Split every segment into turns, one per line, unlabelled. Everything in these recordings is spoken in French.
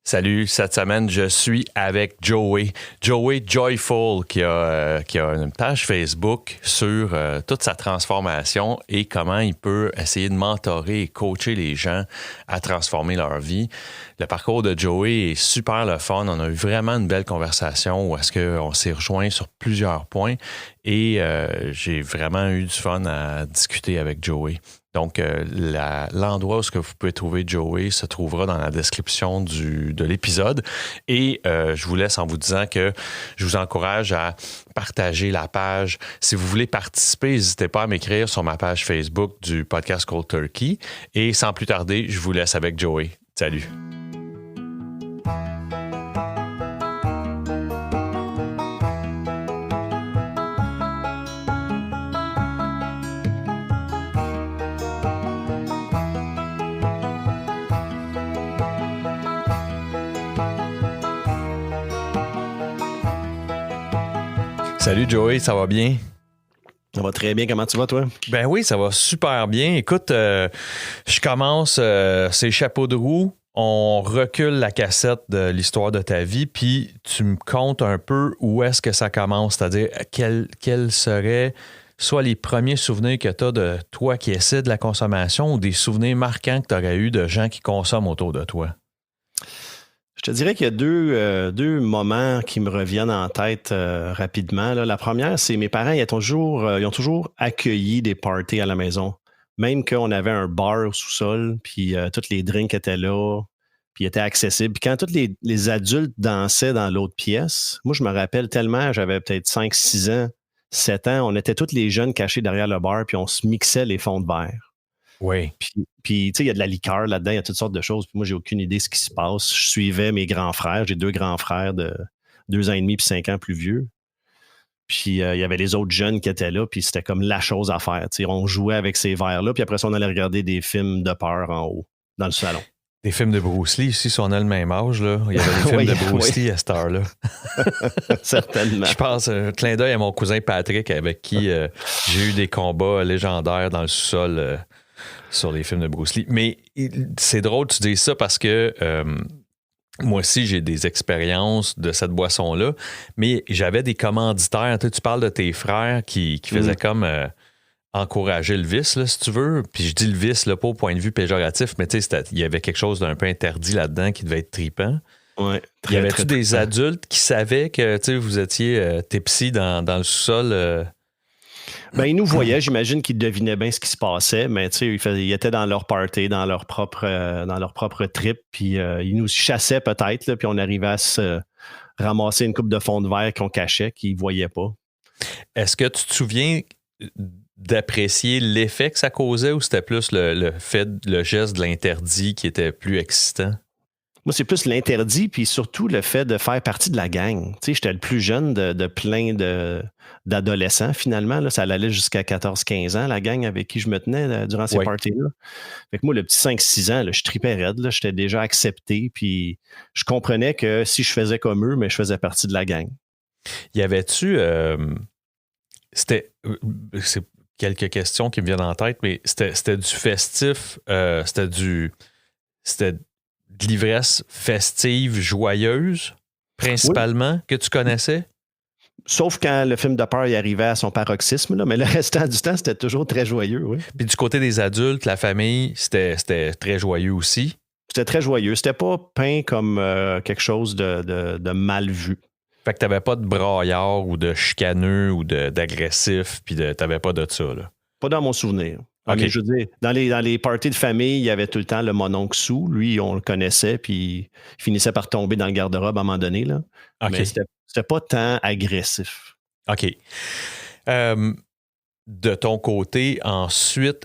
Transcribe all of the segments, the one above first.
Salut, cette semaine, je suis avec Joey. Joey Joyful, qui a une page Facebook sur toute sa transformation et comment il peut essayer de mentorer et coacher les gens à transformer leur vie. Le parcours de Joey est super le fun. On a eu vraiment une belle conversation où est-ce qu'on s'est rejoint sur plusieurs points et j'ai vraiment eu du fun à discuter avec Joey. Donc, l'endroit où ce que vous pouvez trouver Joey se trouvera dans la description de l'épisode. Et je vous laisse en vous disant que je vous encourage à partager la page. Si vous voulez participer, n'hésitez pas à m'écrire sur ma page Facebook du podcast Cold Turkey. Et sans plus tarder, je vous laisse avec Joey. Salut! Salut Joey, ça va bien?
Ça va très bien. Comment tu vas, toi?
Ben oui, ça va super bien. Écoute, je commence ces chapeaux de roue. On recule la cassette de l'histoire de ta vie, puis tu me contes un peu où est-ce que ça commence, c'est-à-dire quels seraient soit les premiers souvenirs que tu as de toi qui essaie de la consommation ou des souvenirs marquants que tu aurais eu de gens qui consomment autour de toi.
Je te dirais qu'il y a deux moments qui me reviennent en tête rapidement. Là. La première, c'est mes parents, ils ont toujours accueilli des parties à la maison. Même qu'on avait un bar au sous-sol, puis tous les drinks étaient là, puis étaient accessibles. Puis quand tous les adultes dansaient dans l'autre pièce, moi, je me rappelle tellement, j'avais peut-être 5, 6 ans, 7 ans, on était tous les jeunes cachés derrière le bar, puis on se mixait les fonds de verre.
Oui.
Puis tu sais, il y a de la liqueur là-dedans, il y a toutes sortes de choses. Puis moi, j'ai aucune idée de ce qui se passe. Je suivais mes grands frères. J'ai 2 grands frères de 2 ans et demi puis 5 ans plus vieux. Puis il y avait les autres jeunes qui étaient là, puis c'était comme la chose à faire. Tu sais, on jouait avec ces verres-là, puis après ça, on allait regarder des films de peur en haut, dans le salon.
Des films de Bruce Lee, si on a le même âge, là, il y avait des films de Bruce Lee à cette heure-là.
Certainement.
Je pense, clin d'œil à mon cousin Patrick, avec qui j'ai eu des combats légendaires dans le sous-sol sur les films de Bruce Lee. Mais c'est drôle que tu dises ça parce que moi aussi, j'ai des expériences de cette boisson-là, mais j'avais des commanditaires. Tu parles de tes frères qui faisaient comme encourager le vice, là, si tu veux. Puis je dis le vice, là, pas au point de vue péjoratif, mais tu sais, il y avait quelque chose d'un peu interdit là-dedans qui devait être tripant.
Ouais,
y avait-tu des adultes qui savaient que vous étiez tipsy dans le sous-sol?
Ben, ils nous voyaient, j'imagine qu'ils devinaient bien ce qui se passait, mais tu sais, ils étaient dans leur party, dans leur propre trip, puis ils nous chassaient peut-être, là, puis on arrivait à se ramasser une coupe de fond de verre qu'on cachait, qu'ils ne voyaient pas.
Est-ce que tu te souviens d'apprécier l'effet que ça causait ou c'était plus le geste de l'interdit qui était plus excitant?
Moi, c'est plus l'interdit, puis surtout le fait de faire partie de la gang. Tu sais, j'étais le plus jeune de plein d'adolescents, finalement. Là, ça allait jusqu'à 14-15 ans, la gang avec qui je me tenais durant ces parties-là. Fait que moi, le petit 5-6 ans, là, je tripais raide. Là, j'étais déjà accepté, puis je comprenais que si je faisais comme eux, mais je faisais partie de la gang.
Y avait-tu... c'est quelques questions qui me viennent en tête, mais c'était du festif, c'était de l'ivresse festive, joyeuse, principalement, que tu connaissais?
Sauf quand le film de peur y arrivait à son paroxysme, là, mais le restant du temps, c'était toujours très joyeux. Oui.
Puis du côté des adultes, la famille, c'était très joyeux aussi?
C'était très joyeux. C'était pas peint comme quelque chose de mal vu.
Fait que t'avais pas de braillard ou de chicaneux ou d'agressif, puis t'avais pas de ça, là?
Pas dans mon souvenir.
Okay.
Mais je veux dire, dans les parties de famille, il y avait tout le temps le mononcle Sou. Lui, on le connaissait, puis il finissait par tomber dans le garde-robe à un moment donné. Là.
Okay.
Mais c'était pas tant agressif.
OK. De ton côté, ensuite,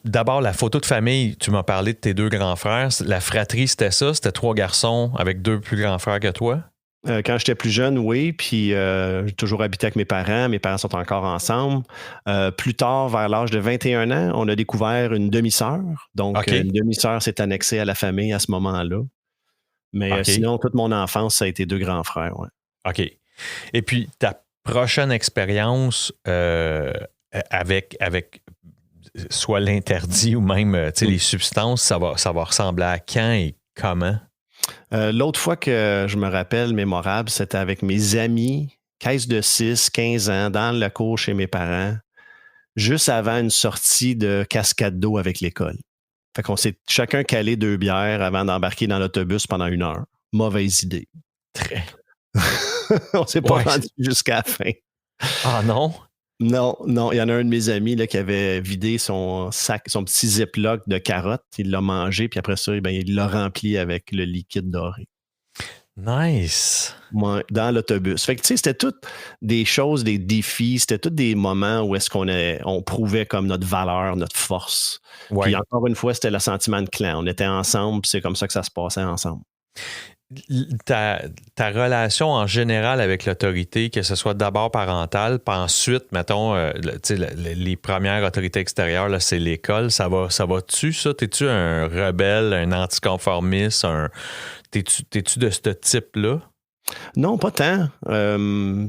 d'abord, la photo de famille, tu m'as parlé de tes 2 grands frères. La fratrie, c'était ça? C'était 3 garçons avec 2 plus grands frères que toi?
Quand j'étais plus jeune, oui, puis j'ai toujours habité avec mes parents sont encore ensemble. Plus tard, vers l'âge de 21 ans, on a découvert une demi-sœur. Donc, une demi-sœur s'est annexée à la famille à ce moment-là. Mais sinon, toute mon enfance, ça a été 2 grands frères. Ouais.
OK. Et puis, ta prochaine expérience avec soit l'interdit ou même les substances, ça va ressembler à quand et comment?
L'autre fois que je me rappelle mémorable, c'était avec mes amis, caisse de 6, 15 ans, dans la cour chez mes parents, juste avant une sortie de cascade d'eau avec l'école. Fait qu'on s'est chacun calé 2 bières avant d'embarquer dans l'autobus pendant 1 heure. Mauvaise idée.
Très.
On s'est pas
Ouais.
rendu jusqu'à la fin.
Ah non?
Non, il y en a un de mes amis là, qui avait vidé son sac, son petit ziploc de carottes. Il l'a mangé, puis après ça, il l'a rempli avec le liquide doré.
Nice.
Ouais, dans l'autobus. Fait que, tu sais, c'était toutes des choses, des défis, c'était tous des moments où est-ce on prouvait comme notre valeur, notre force.
Ouais.
Puis encore une fois, c'était le sentiment de clan. On était ensemble, puis c'est comme ça que ça se passait ensemble.
Ta relation en général avec l'autorité, que ce soit d'abord parentale, puis ensuite, mettons, les premières autorités extérieures, là, c'est l'école, ça va-tu, ça? T'es-tu un rebelle, un anticonformiste, t'es-tu de ce type-là?
Non, pas tant.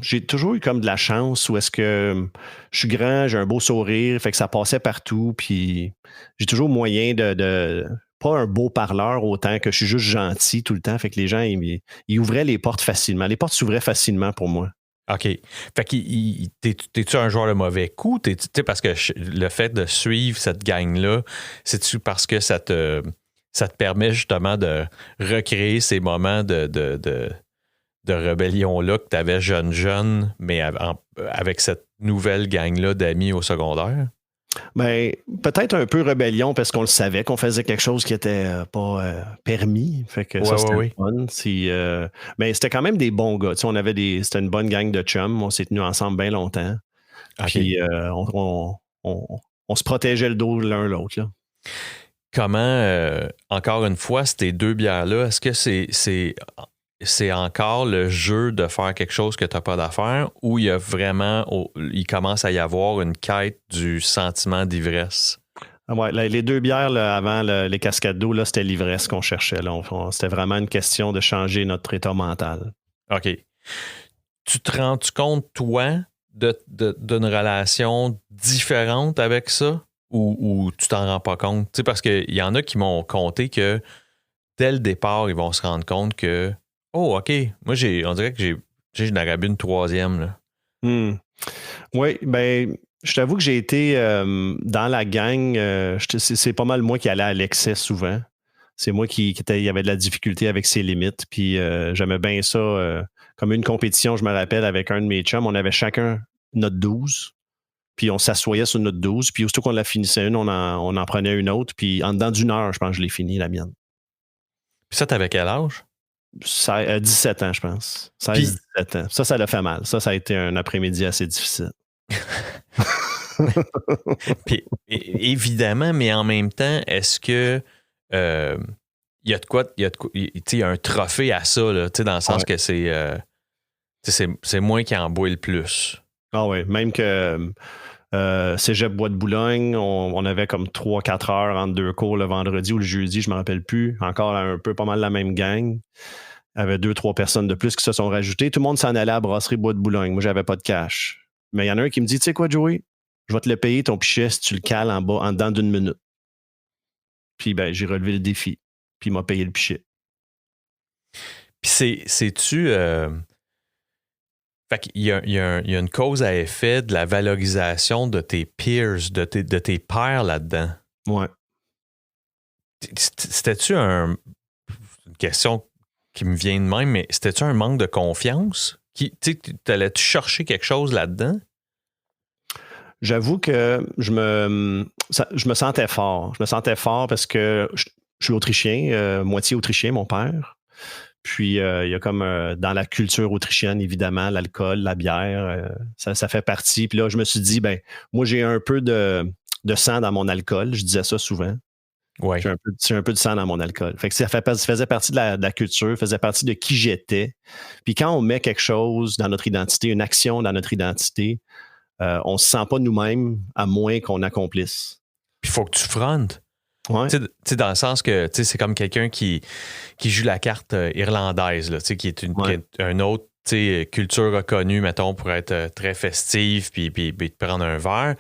J'ai toujours eu comme de la chance où est-ce que je suis grand, j'ai un beau sourire, fait que ça passait partout, puis j'ai toujours moyen de pas un beau parleur autant que je suis juste gentil tout le temps, fait que les gens, ils ouvraient les portes facilement. Les portes s'ouvraient facilement pour moi.
OK. Fait que t'es-tu un joueur de mauvais coup? Parce que le fait de suivre cette gang-là, c'est-tu parce que ça te permet justement de recréer ces moments de rébellion-là que tu avais jeune, mais avec cette nouvelle gang-là d'amis au secondaire?
Ben, peut-être un peu rébellion parce qu'on le savait qu'on faisait quelque chose qui n'était pas permis. Fait que ça, c'était le fun. Mais c'était quand même des bons gars. Tu sais, c'était une bonne gang de chums. On s'est tenus ensemble bien longtemps.
Okay.
Puis on se protégeait le dos l'un l'autre. Là.
Comment, encore une fois, ces 2 bières-là, est-ce que c'est encore le jeu de faire quelque chose que tu n'as pas d'affaire ou il il commence à y avoir une quête du sentiment d'ivresse?
Ouais, les 2 bières là, avant les cascades d'eau, là, c'était l'ivresse qu'on cherchait. Là. C'était vraiment une question de changer notre état mental.
OK. Tu te rends-tu compte, toi, d'une relation différente avec ça ou tu t'en rends pas compte? Tu sais, parce qu'il y en a qui m'ont conté que dès le départ, ils vont se rendre compte que oh, OK. Moi, on dirait que j'en aurais bu une 3e. Là.
Oui, ben, je t'avoue que j'ai été dans la gang. C'est pas mal moi qui allais à l'excès souvent. C'est moi qui y avait de la difficulté avec ses limites. Puis j'aimais bien ça. Comme une compétition, je me rappelle, avec un de mes chums, on avait chacun notre 12. Puis on s'assoyait sur notre 12. Puis aussitôt qu'on la finissait une, on en prenait une autre. Puis en dedans d'1 heure, je pense que je l'ai fini, la mienne.
Puis ça, t'avais quel âge?
17 ans, je pense. 16-17 ans. Ça l'a fait mal. Ça a été un après-midi assez difficile.
Puis, évidemment, mais en même temps, est-ce que il y a de quoi, il y a un trophée à ça, là, dans le sens que c'est moi qui en bois le plus.
Ah oui, même que Cégep Bois de Boulogne, on avait comme 3-4 heures entre 2 cours le vendredi ou le jeudi, je ne me rappelle plus. Encore un peu pas mal la même gang. Il y avait 2-3 personnes de plus qui se sont rajoutées. Tout le monde s'en allait à la brasserie Bois de Boulogne. Moi, j'avais pas de cash. Mais il y en a un qui me dit, tu sais quoi, Joey? Je vais te le payer ton pichet si tu le cales en bas en dedans d'1 minute. Puis ben, j'ai relevé le défi. Puis il m'a payé le pichet.
Puis c'est-tu... Fait qu'il y a une cause à effet de la valorisation de tes peers, de tes pairs là-dedans.
Ouais.
C'était-tu une question qui me vient de même, mais c'était-tu un manque de confiance? T'allais-tu chercher quelque chose là-dedans?
J'avoue que je me sentais fort. Je me sentais fort parce que je suis autrichien, moitié autrichien, mon père. Puis, il y a comme dans la culture autrichienne, évidemment, l'alcool, la bière, ça fait partie. Puis là, je me suis dit, ben, moi, j'ai un peu de sang dans mon alcool. Je disais ça souvent.
Ouais.
J'ai un peu de sang dans mon alcool. Fait que ça faisait partie de la culture, faisait partie de qui j'étais. Puis quand on met quelque chose dans notre identité, une action dans notre identité, on ne se sent pas nous-mêmes à moins qu'on accomplisse.
Puis il faut que tu frontes.
Ouais.
Tu sais, dans le sens que c'est comme quelqu'un qui joue la carte irlandaise, là, qui est une autre culture reconnue, mettons, pour être très festive puis te prendre un verre.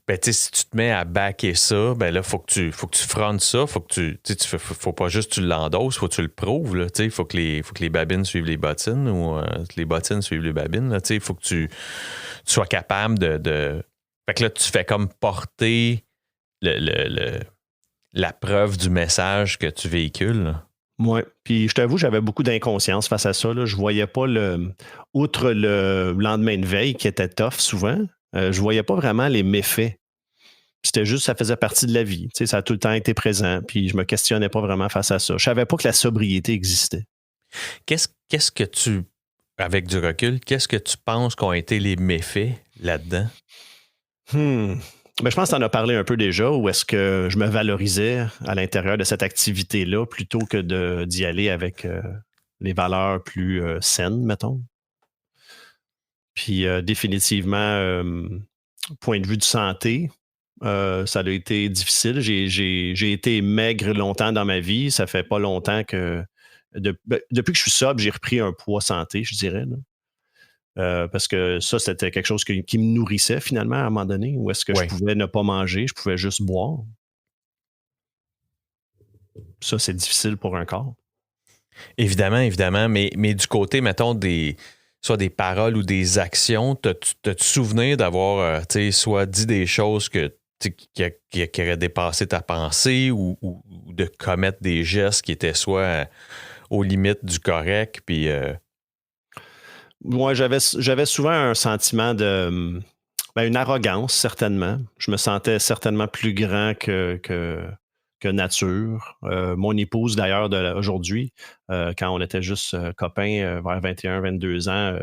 ben, si tu te mets à backer ça, ben là, faut que tu frontes ça, faut pas juste que tu l'endosses, faut que tu le prouves, là, faut que les babines suivent les bottines ou que les bottines suivent les babines, là, faut que tu sois capable de... Fait que là, tu fais comme porter la preuve du message que tu véhicules, là.
Oui, puis je t'avoue, j'avais beaucoup d'inconscience face à ça, là. Je voyais pas outre le lendemain de veille qui était tough souvent, je voyais pas vraiment les méfaits. C'était juste, ça faisait partie de la vie. Ça a tout le temps été présent, puis je me questionnais pas vraiment face à ça. Je savais pas que la sobriété existait.
Qu'est-ce que tu, avec du recul, qu'est-ce que tu penses qu'ont été les méfaits là-dedans?
Ben, je pense que tu en as parlé un peu déjà, où est-ce que je me valorisais à l'intérieur de cette activité-là plutôt que d'y aller avec les valeurs plus saines, mettons. Puis définitivement, point de vue de santé, ça a été difficile. J'ai été maigre longtemps dans ma vie. Ça fait pas longtemps que... depuis que je suis sobre, j'ai repris un poids santé, je dirais, là. Parce que ça, c'était quelque chose qui me nourrissait finalement à un moment donné, où est-ce que je pouvais ne pas manger, je pouvais juste boire. Ça, c'est difficile pour un corps.
Évidemment, mais du côté, mettons, soit des paroles ou des actions, t'as-tu souvenir d'avoir, soit dit des choses qui auraient dépassé ta pensée ou de commettre des gestes qui étaient soit aux limites du correct, puis...
Moi, j'avais souvent un sentiment de... une arrogance, certainement. Je me sentais certainement plus grand que nature. Mon épouse, d'ailleurs, aujourd'hui, quand on était juste copains vers 21, 22 ans,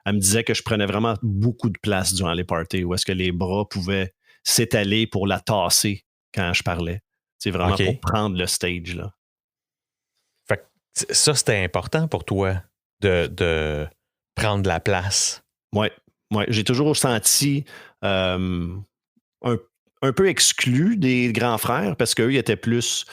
elle me disait que je prenais vraiment beaucoup de place durant les parties, où est-ce que les bras pouvaient s'étaler pour la tasser quand je parlais. C'est vraiment pour prendre le stage, là.
Fait que ça, c'était important pour toi de prendre de la place.
Oui. J'ai toujours senti un peu exclu des grands frères parce qu'eux, ils étaient plus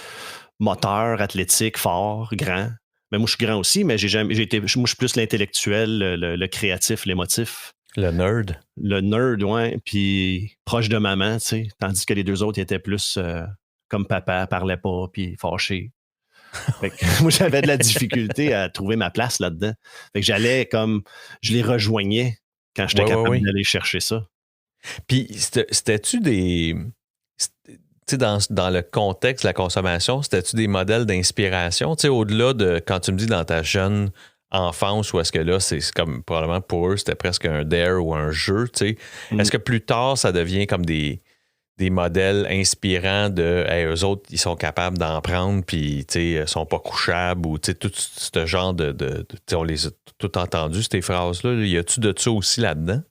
moteurs, athlétiques, forts, grands. Mais moi, je suis grand aussi, mais moi, je suis plus l'intellectuel, le créatif, l'émotif.
Le nerd.
Le nerd, ouais. Puis proche de maman, tu sais. Tandis que les deux autres ils étaient plus comme papa, parlaient pas, puis fâchés. Fait que moi, j'avais de la difficulté à trouver ma place là-dedans. Fait que je les rejoignais quand j'étais capable d'aller chercher ça.
Puis, c'était-tu des... Tu sais, dans le contexte de la consommation, c'était-tu des modèles d'inspiration? Tu sais, au-delà de quand tu me dis dans ta jeune enfance, ou est-ce que là, c'est comme probablement pour eux, c'était presque un dare ou un jeu, tu sais. Est-ce que plus tard, ça devient comme des modèles inspirants de hey, eux autres, ils sont capables d'en prendre, puis ils sont pas couchables, ou tout ce genre de on les a tout entendus, ces phrases-là. Y a-tu de ça aussi là-dedans?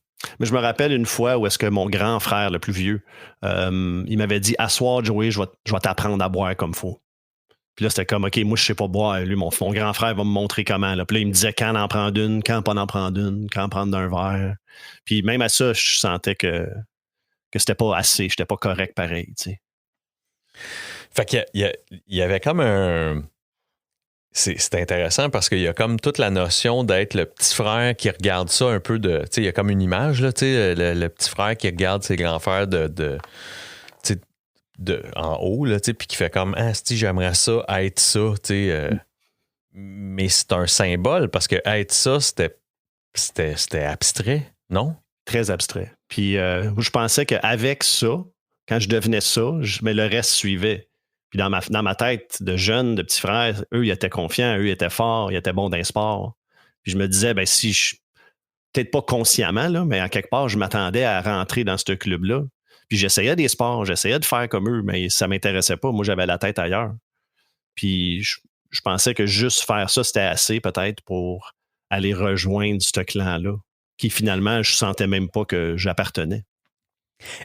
Mais je me rappelle une fois où est-ce que mon grand frère, le plus vieux, il m'avait dit « À soir, Joey, je vais t'apprendre à boire comme il faut. » Puis là, c'était comme « OK, moi, je sais pas boire. Lui, mon grand frère va me montrer comment. » Puis là, il me disait quand en prendre une, quand pas en prendre une, quand prendre d'un verre. Puis même à ça, je sentais que c'était pas assez, j'étais pas correct pareil, tu sais.
Fait qu'il y avait comme un... C'est intéressant parce qu'il y a comme toute la notion d'être le petit frère qui regarde ça un peu de... Tu sais, il y a comme une image, là, tu sais, le petit frère qui regarde ses grands frères en haut, là, tu sais, puis qui fait comme « Ah, si j'aimerais ça, être ça, tu sais. Mais c'est un symbole parce que être ça, c'était abstrait, non?
Très abstrait. Puis je pensais qu'avec ça, quand je devenais ça, mais le reste suivait. Puis dans ma tête de jeune, de petit frère, eux, ils étaient confiants, eux, ils étaient forts, ils étaient bons dans les sports. Puis je me disais, ben si je... Peut-être pas consciemment, là, mais en quelque part, je m'attendais à rentrer dans ce club-là. Puis j'essayais des sports, j'essayais de faire comme eux, mais ça m'intéressait pas. Moi, j'avais la tête ailleurs. Puis je pensais que juste faire ça, c'était assez peut-être pour aller rejoindre ce clan-là, qui finalement, je sentais même pas que j'appartenais.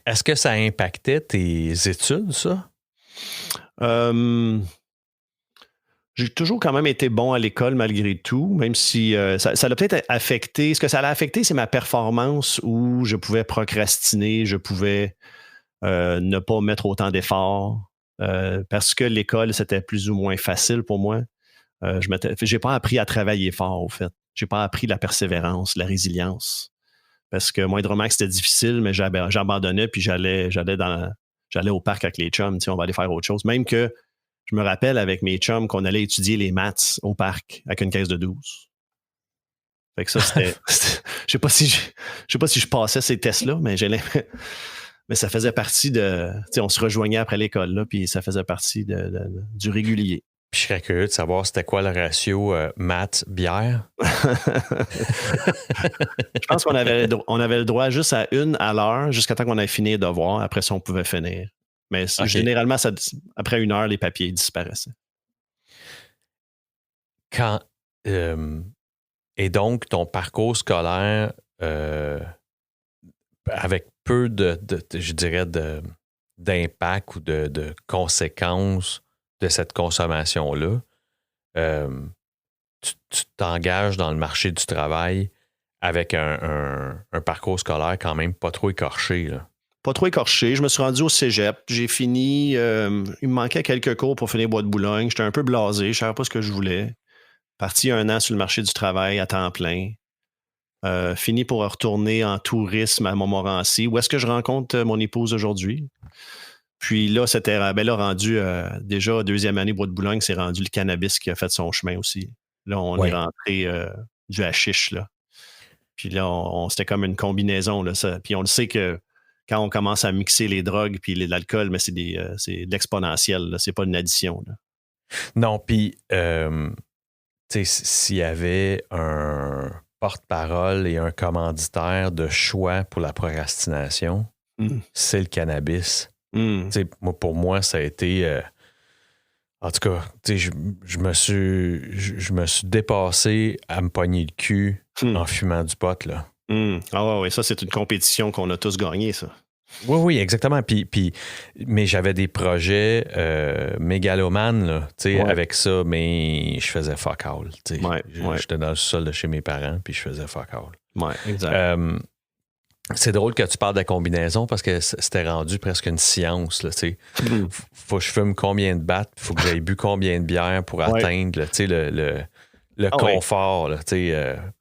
Est-ce que ça impactait tes études, ça?
J'ai toujours quand même été bon à l'école malgré tout, même si ça l'a peut-être affecté. Ce que ça l'a affecté, c'est ma performance où je pouvais procrastiner, je pouvais ne pas mettre autant d'efforts parce que l'école, c'était plus ou moins facile pour moi. J'ai pas appris à travailler fort, au fait. J'ai pas appris la persévérance, la résilience. parce que moindrement que c'était difficile, mais j'abandonnais, puis j'allais au parc avec les chums, on va aller faire autre chose. Même que je me rappelle avec mes chums qu'on allait étudier les maths au parc avec une caisse de 12. Fait que ça, c'était je sais pas si je passais ces tests-là, mais mais ça faisait partie de... On se rejoignait après l'école, là, puis ça faisait partie du régulier.
Puis je serais curieux de savoir c'était quoi le ratio maths-bière.
Je pense qu'on avait le droit juste à une à l'heure jusqu'à temps qu'on ait fini les devoirs. Après ça, on pouvait finir. Mais généralement, après 1 heure, les papiers disparaissaient.
Et donc, ton parcours scolaire, avec peu je dirais, d'impact ou de conséquences de cette consommation-là, tu t'engages dans le marché du travail avec un parcours scolaire quand même pas trop écorché, là.
Pas trop écorché. Je me suis rendu au cégep. J'ai fini... il me manquait quelques cours pour finir Bois de Boulogne. J'étais un peu blasé. Je ne savais pas ce que je voulais. Parti 1 an sur le marché du travail à temps plein. Fini pour retourner en tourisme à Montmorency, où est-ce que je rencontre mon épouse aujourd'hui. Puis là, c'était rendu déjà 2e année Bois de Boulogne, c'est rendu le cannabis qui a fait son chemin aussi. Là, on est rentré du hashish, là. Puis là, c'était comme une combinaison, là, ça. Puis on le sait que quand on commence à mixer les drogues puis l'alcool, mais c'est de l'exponentiel, là. C'est pas une addition, là.
Non, puis s'il y avait un porte-parole et un commanditaire de choix pour la procrastination, c'est le cannabis. Pour moi, ça a été... en tout cas, je me suis dépassé à me pogner le cul en fumant du pot, là.
Ah ouais, ça, c'est une compétition qu'on a tous gagnée, ça.
Oui, exactement. Mais j'avais des projets mégalomanes là, avec ça, mais je faisais fuck all. J'étais dans le sol de chez mes parents, puis je faisais fuck all.
Ouais, exact.
C'est drôle que tu parles de la combinaison parce que c'était rendu presque une science. Là, faut que je fume combien de battes, faut que j'aille bu combien de bières pour atteindre le confort. Là,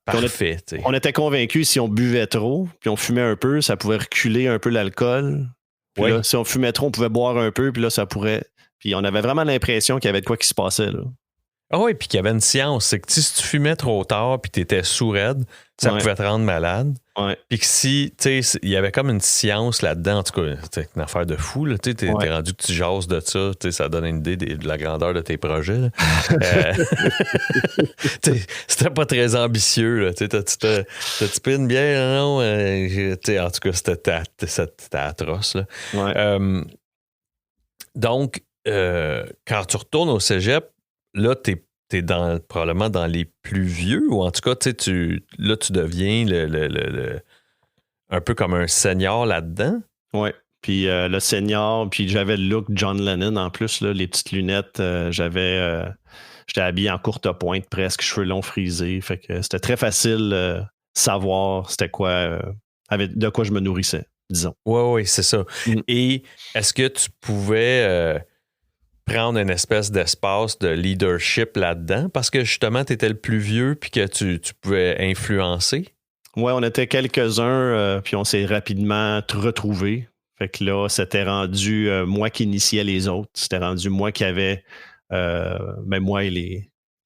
parfait.
On était convaincus si on buvait trop, puis on fumait un peu, ça pouvait reculer un peu l'alcool. Puis là, si on fumait trop, on pouvait boire un peu, puis là, ça pourrait... Puis on avait vraiment l'impression qu'il y avait de quoi qui se passait, là.
Ah oui, puis qu'il y avait une science. C'est que si tu fumais trop tard puis tu étais sourd-raide, ça pouvait te rendre malade. Puis que si, tu sais, il y avait comme une science là-dedans, en tout cas, c'est une affaire de fou, là. Tu sais, t'es rendu que tu jases de ça, tu sais, ça donne une idée de la grandeur de tes projets, c'était pas très ambitieux, là. Tu sais, t'as-tu pris une bière? Non, en tout cas, c'était atroce, là. Donc, quand tu retournes au cégep, là, t'es probablement dans les plus vieux, ou en tout cas, tu deviens un peu comme un senior là-dedans.
Oui, puis le senior, puis j'avais le look John Lennon en plus, là, les petites lunettes, j'étais habillé en courte pointe presque, cheveux longs frisés, fait que c'était très facile savoir c'était quoi, de quoi je me nourrissais, disons.
Oui, c'est ça. Et est-ce que tu pouvais... prendre une espèce d'espace de leadership là-dedans parce que justement, tu étais le plus vieux puis que tu pouvais influencer?
Oui, on était quelques-uns puis on s'est rapidement retrouvés. Fait que là, c'était rendu moi qui initiais les autres. C'était rendu moi qui avait, moi et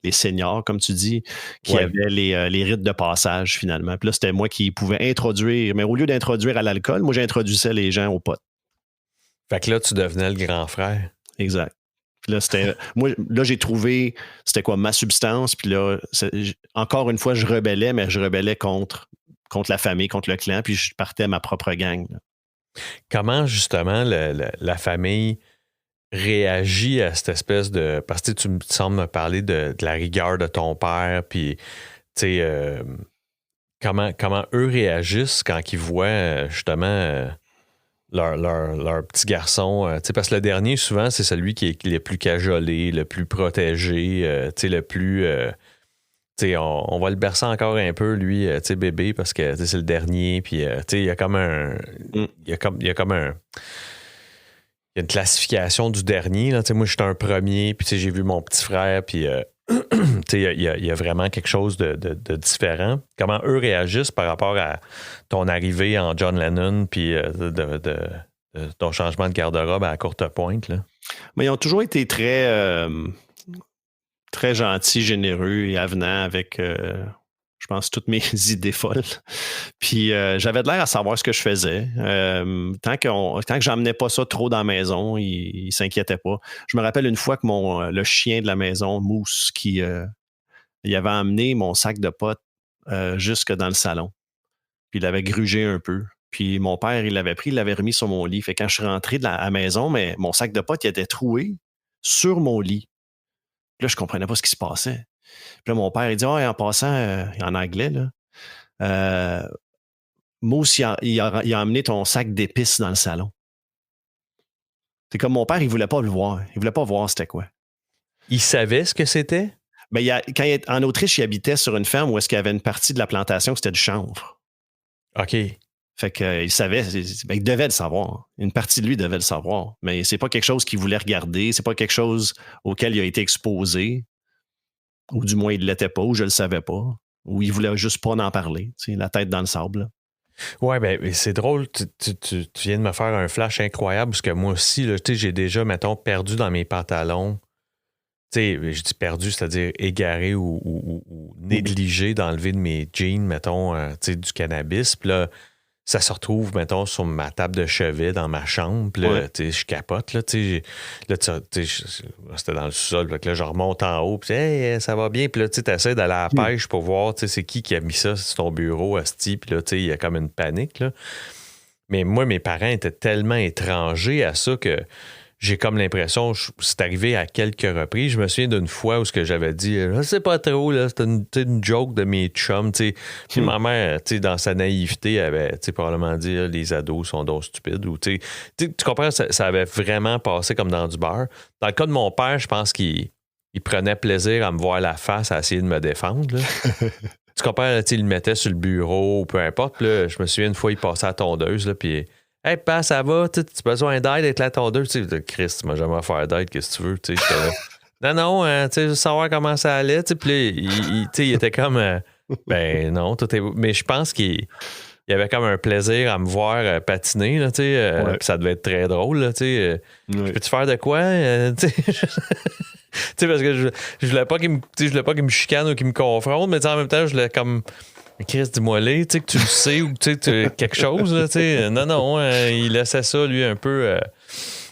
les seniors, comme tu dis, qui avaient les rites de passage finalement. Puis là, c'était moi qui pouvais introduire, mais au lieu d'introduire à l'alcool, moi, j'introduisais les gens au pot.
Fait que là, tu devenais le grand frère.
Exact. Puis là, moi, là, j'ai trouvé, c'était quoi, ma substance. Puis là, encore une fois, je rebellais, mais je rebellais contre la famille, contre le clan. Puis je partais à ma propre gang, là.
Comment, justement, la famille réagit à cette espèce de... Parce que tu me sembles me parler de la rigueur de ton père, puis, tu sais, comment eux réagissent quand ils voient, justement... Leur petit garçon, parce que le dernier, souvent, c'est celui qui est le plus cajolé, le plus protégé, le plus... on va le bercer encore un peu, lui, bébé, parce que c'est le dernier, puis il y a comme un... Il y a une classification du dernier. Là. Moi, j'étais un premier, puis j'ai vu mon petit frère, puis il y a vraiment quelque chose de différent. Comment eux réagissent par rapport à ton arrivée en John Lennon puis de ton changement de garde-robe à courte pointe, là?
Mais ils ont toujours été très, très gentils, généreux et avenants avec, je pense, toutes mes idées folles. Puis j'avais de l'air à savoir ce que je faisais. Tant que j'emmenais pas ça trop dans la maison, ils s'inquiétaient pas. Je me rappelle une fois que le chien de la maison, Mousse, il avait emmené mon sac de potes jusque dans le salon. Puis il l'avait grugé un peu. Puis mon père, il l'avait pris, il l'avait remis sur mon lit. Fait que quand je suis rentré à la maison, mais mon sac de potes, il était troué sur mon lit. Puis là, je comprenais pas ce qui se passait. Puis là, mon père, il dit, en passant, en anglais, là, Mousse, il a emmené ton sac d'épices dans le salon. C'est comme mon père, il voulait pas le voir. Il voulait pas voir c'était quoi.
Il savait ce que c'était?
Ben, en Autriche, il habitait sur une ferme où est-ce qu'il y avait une partie de la plantation, c'était du chanvre.
OK.
Fait qu'il savait, il devait le savoir. Une partie de lui devait le savoir. Mais c'est pas quelque chose qu'il voulait regarder, c'est pas quelque chose auquel il a été exposé, ou du moins il l'était pas, ou je le savais pas, ou il voulait juste pas en parler, la tête dans le sable.
Ouais, ben c'est drôle, tu viens de me faire un flash incroyable, parce que moi aussi, là, j'ai déjà, mettons, perdu dans mes pantalons. Je dis perdu, c'est-à-dire égaré ou négligé d'enlever de mes jeans, mettons, du cannabis. Puis là, ça se retrouve, mettons, sur ma table de chevet dans ma chambre. Puis là, je capote. Là, c'était dans le sous-sol. Puis là, je remonte en haut. Puis hey, ça va bien. Puis là, tu essaies d'aller à la pêche pour voir c'est qui a mis ça sur ton bureau, asti. Puis là, il y a comme une panique. Là. Mais moi, mes parents étaient tellement étrangers à ça que j'ai comme l'impression, c'est arrivé à quelques reprises. Je me souviens d'une fois où ce que j'avais dit, je sais pas trop, là, c'était une joke de mes chums. Puis ma mère, dans sa naïveté, avait probablement dit, les ados sont donc stupides. Ou, tu comprends, ça avait vraiment passé comme dans du beurre. Dans le cas de mon père, je pense qu'il prenait plaisir à me voir la face, à essayer de me défendre. Là. Tu comprends, il le mettait sur le bureau, ou peu importe. Puis là, je me souviens une fois, il passait à la tondeuse, là, puis hey, pas, ça va, tu as besoin d'aide avec la tondeuse. Chris, tu m'as jamais offert d'aide, qu'est-ce que tu veux? Non, tu sais, savoir comment ça allait. Puis il était comme, ben non, tout est. Mais je pense qu'il y avait comme un plaisir à me voir patiner, là, puis ça devait être très drôle, là, peux-tu faire de quoi? Parce que je voulais pas qu'il me chicane ou qu'il me confronte, mais en même temps, je voulais comme. Chris, dis-moi-les, que tu le sais ou quelque chose. Là, non, il laissait ça, lui, un peu.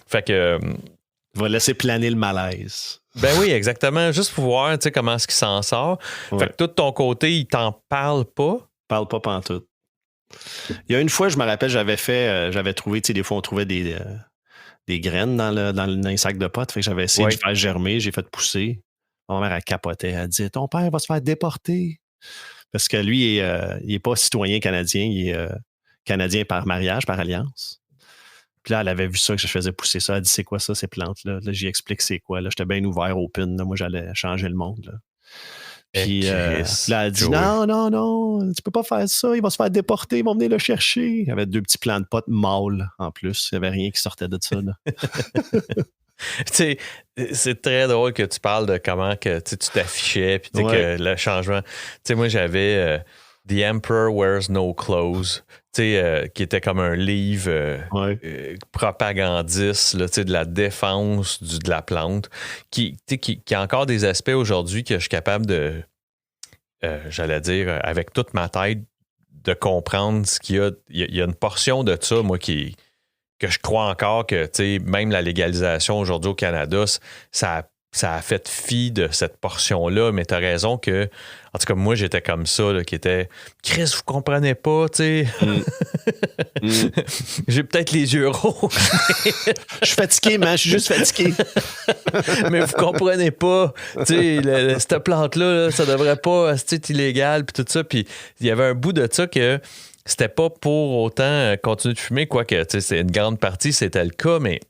Fait que.
Il va laisser planer le malaise.
Ben oui, exactement. Juste pour voir comment est-ce qu'il s'en sort. Ouais. Fait que tout de ton côté, il t'en parle pas.
Parle pas pantoute. Il y a une fois, je me rappelle, j'avais trouvé, des fois, on trouvait des graines dans les sacs de potes. Fait que j'avais essayé de faire germer, j'ai fait pousser. Ma mère, elle capotait. Elle dit, ton père va se faire déporter. Parce que lui, il n'est pas citoyen canadien, il est canadien par mariage, par alliance. Puis là, elle avait vu ça, que je faisais pousser ça. Elle dit, c'est quoi ça, ces plantes-là? Là, j'y explique c'est quoi. Là, j'étais bien ouvert, open. Là, moi, j'allais changer le monde. Là. Puis là, elle dit, non, tu peux pas faire ça. Il va se faire déporter, ils vont venir le chercher. Il y avait 2 petits plants de potes mâles en plus. Il n'y avait rien qui sortait de ça. Là.
C'est très drôle que tu parles de comment que tu t'affichais puis que le changement. Moi, j'avais The Emperor Wears No Clothes, qui était comme un livre propagandiste là, de la défense de la plante, qui a encore des aspects aujourd'hui que je suis capable de, j'allais dire, avec toute ma tête, de comprendre ce qu'il y a. Il y a une portion de ça, moi, que je crois encore que même la légalisation aujourd'hui au Canada, ça a fait fi de cette portion-là, mais tu as raison que, en tout cas, moi, j'étais comme ça, là, qui était « Chris, vous comprenez pas, tu sais. J'ai peut-être les yeux rouges.
Je suis fatigué, man, je suis juste fatigué.
Mais vous comprenez pas, tu sais, cette plante-là, là, ça devrait pas être illégal, puis tout ça. Puis il y avait un bout de ça que c'était pas pour autant continuer de fumer, quoique, tu sais, c'est une grande partie, c'était le cas, mais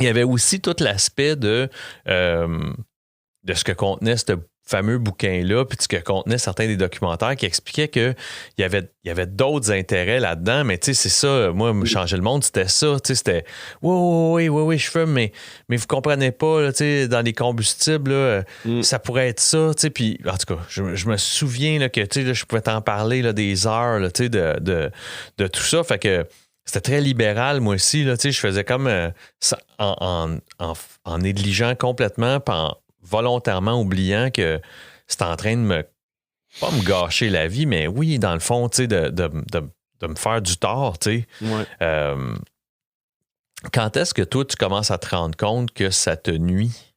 il y avait aussi tout l'aspect de ce que contenait cette fameux bouquin-là, puis que contenait certains des documentaires qui expliquaient qu'il y avait d'autres intérêts là-dedans, mais tu sais, c'est ça, moi, changer le monde, c'était ça, tu sais, c'était oui, je fume, mais vous comprenez pas, là, tu sais, dans les combustibles, là, ça pourrait être ça, tu sais, puis en tout cas, je me souviens là, que, tu sais, là, je pouvais t'en parler là, des heures, là, tu sais, de tout ça, fait que c'était très libéral, moi aussi, là, tu sais, je faisais comme ça en négligeant complètement, puis en volontairement oubliant que c'était en train de pas me gâcher la vie, mais oui, dans le fond, tu sais, de me faire du tort, tu sais.
Ouais.
Quand est-ce que toi, tu commences à te rendre compte que ça te nuit?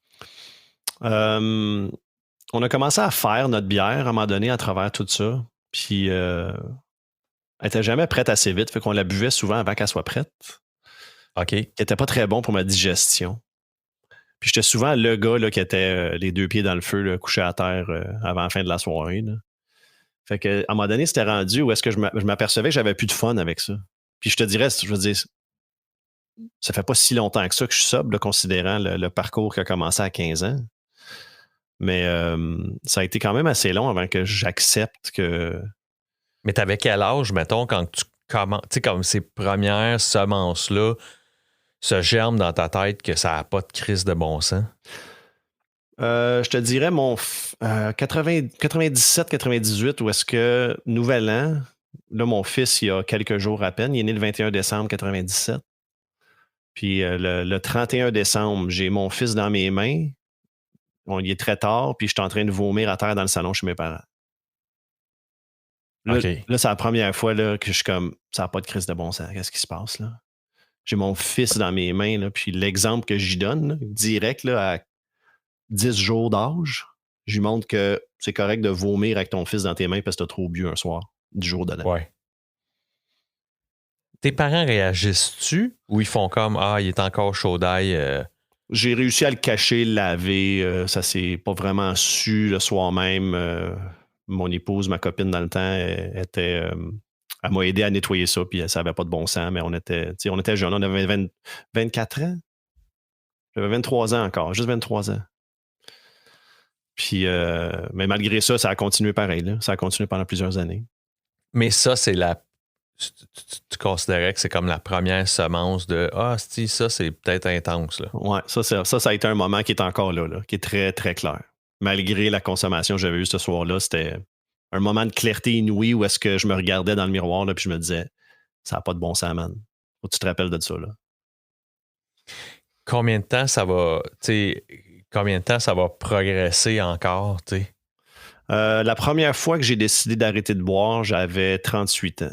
On a commencé à faire notre bière à un moment donné à travers tout ça. Puis, elle n'était jamais prête assez vite, fait qu'on la buvait souvent avant qu'elle soit prête.
OK.
Qui n'était pas très bon pour ma digestion. Puis j'étais souvent le gars là, qui était les deux pieds dans le feu, là, couché à terre avant la fin de la soirée. Là. Fait que, à un moment donné, c'était rendu où est-ce que je m'apercevais que j'avais plus de fun avec ça. Puis je te dirais, je veux dire, ça fait pas si longtemps que ça que je suis sobre, là, considérant le parcours qui a commencé à 15 ans. Mais ça a été quand même assez long avant que j'accepte que...
Mais t'avais quel âge, mettons, quand tu commences, tu sais, comme ces premières semences-là, ce germe dans ta tête que ça n'a pas de crise de bon sens?
Je te dirais mon 97-98, où est-ce que Nouvel An, là, mon fils, il y a quelques jours à peine, il est né le 21 décembre 97. Puis le 31 décembre, j'ai mon fils dans mes mains. Il est très tard, puis je suis en train de vomir à terre dans le salon chez mes parents. Là,
OK.
là c'est la première fois là, que je suis comme, ça n'a pas de crise de bon sens. Qu'est-ce qui se passe là? J'ai mon fils dans mes mains, là, puis l'exemple que j'y donne, là, direct là, à 10 jours d'âge, je lui montre que c'est correct de vomir avec ton fils dans tes mains parce que tu as trop bu un soir, du jour de l'an.
Ouais. Tes parents réagissent-tu ou ils font comme il est encore chaud d'ail?
J'ai réussi à le cacher, le laver. Ça s'est pas vraiment su le soir même. Mon épouse, ma copine dans le temps, elle m'a aidé à nettoyer ça, puis ça n'avait pas de bon sens, mais on était jeunes, on avait 24 ans. J'avais 23 ans encore, juste 23 ans. Puis, mais malgré ça, ça a continué pareil. Là. Ça a continué pendant plusieurs années.
Mais ça, c'est tu considérais que c'est comme la première semence de si, ça, c'est peut-être intense. Là.
Ouais, ça a été un moment qui est encore là, qui est très, très clair. Malgré la consommation que j'avais eue ce soir-là, c'était un moment de clarté inouïe où est-ce que je me regardais dans le miroir, là, puis je me disais, ça n'a pas de bon sens, man. Faut que tu te rappelles de ça, là.
Combien de temps ça va progresser encore, tu sais?
La première fois que j'ai décidé d'arrêter de boire, j'avais 38 ans.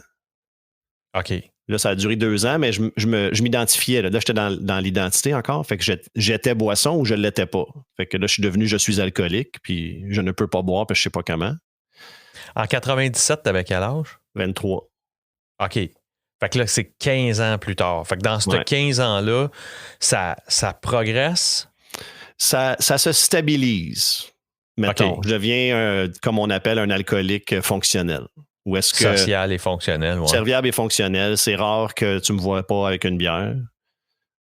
OK.
Là, ça a duré 2 ans, mais je m'identifiais. Là, j'étais dans l'identité encore. Fait que j'étais boisson ou je ne l'étais pas. Fait que là, je suis alcoolique, puis je ne peux pas boire, puis je ne sais pas comment.
En 97, t'avais quel âge?
23.
OK. Fait que là, c'est 15 ans plus tard. Fait que dans ces 15 ans-là, ça progresse?
Ça se stabilise. Mettons, je deviens, comme on appelle, un alcoolique fonctionnel. Ou est-ce que
social et fonctionnel, ouais.
Serviable et fonctionnel. C'est rare que tu me vois pas avec une bière.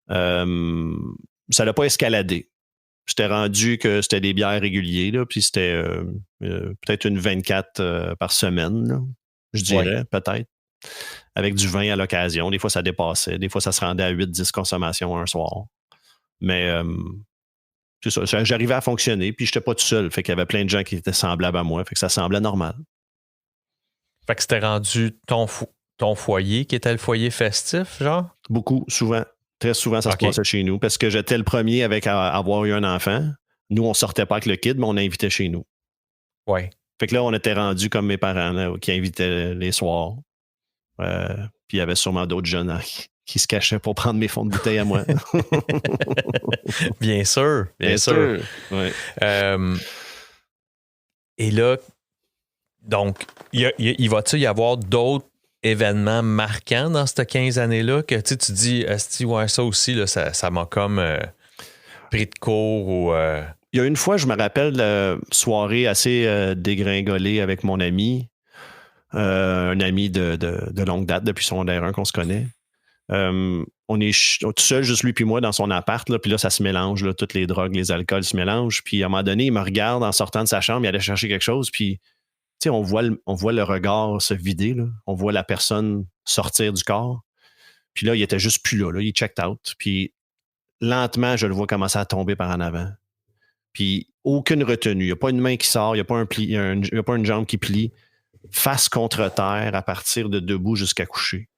Ça n'a pas escaladé. J'étais rendu que c'était des bières réguliers, là, puis c'était peut-être une 24 par semaine, là, je dirais, peut-être. Avec du vin à l'occasion. Des fois, ça dépassait. Des fois, ça se rendait à 8-10 consommations un soir. Mais c'est ça, j'arrivais à fonctionner, puis je n'étais pas tout seul. Fait qu'il y avait plein de gens qui étaient semblables à moi. Fait que ça semblait normal.
Fait que c'était rendu ton foyer qui était le foyer festif, genre?
Beaucoup, souvent. Très souvent, ça se passait chez nous. Parce que j'étais le premier à avoir eu un enfant. Nous, on sortait pas avec le kid, mais on invitait chez nous.
Ouais.
Fait que là, on était rendus comme mes parents là, qui invitaient les soirs. Puis il y avait sûrement d'autres jeunes qui se cachaient pour prendre mes fonds de bouteille à moi.
Bien sûr.
Ouais.
Et là, donc, il va-tu y avoir d'autres événements marquants dans ces 15 années-là que tu dis, ouais, ça aussi, là, ça m'a comme pris de court ou...
Il y a une fois, je me rappelle, soirée assez dégringolée avec mon ami, un ami de longue date, depuis son secondaire 1 qu'on se connaît. On est tout seul, juste lui puis moi, dans son appart. Là, puis là, ça se mélange. Là, toutes les drogues, les alcools se mélangent. Puis à un moment donné, il me regarde en sortant de sa chambre. Il allait chercher quelque chose. Puis, tu sais, on voit le regard se vider. Là. On voit la personne sortir du corps. Puis là, il était juste plus là. Il checked out. Puis lentement, je le vois commencer à tomber par en avant. Puis aucune retenue. Il n'y a pas une main qui sort. Il n'y a pas un pli, il y a pas une jambe qui plie. Face contre terre à partir de debout jusqu'à coucher.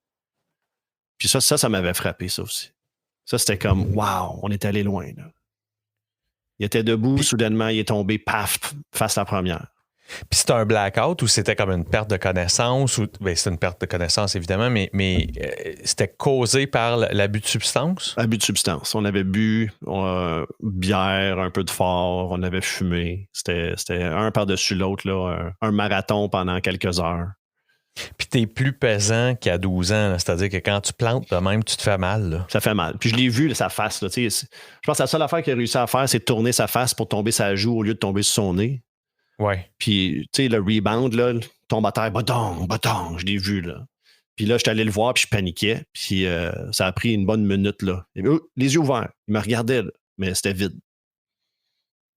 Puis ça m'avait frappé, ça aussi. Ça, c'était comme, wow, on est allé loin. Là. Il était debout, soudainement, il est tombé, paf, face à la première.
Puis c'était un blackout ou c'était comme une perte de connaissance? Bien, c'est une perte de connaissance, évidemment, mais c'était causé par l'abus de substance?
Abus de substance. On avait bu bière, un peu de fort, on avait fumé. C'était un par-dessus l'autre, là, un marathon pendant quelques heures.
Puis t'es plus pesant qu'à 12 ans, là. C'est-à-dire que quand tu plantes de même, tu te fais mal. Là.
Ça fait mal. Puis je l'ai vu, là, sa face. Là, je pense que la seule affaire qu'il a réussi à faire, c'est de tourner sa face pour tomber sa joue au lieu de tomber sur son nez.
Ouais.
Puis, tu sais, le rebound, là, tombe à terre, badong, je l'ai vu, là. Puis là, j'étais allé le voir, puis je paniquais. Puis ça a pris une bonne minute, là. Les yeux ouverts. Il me regardait, là, mais c'était vide.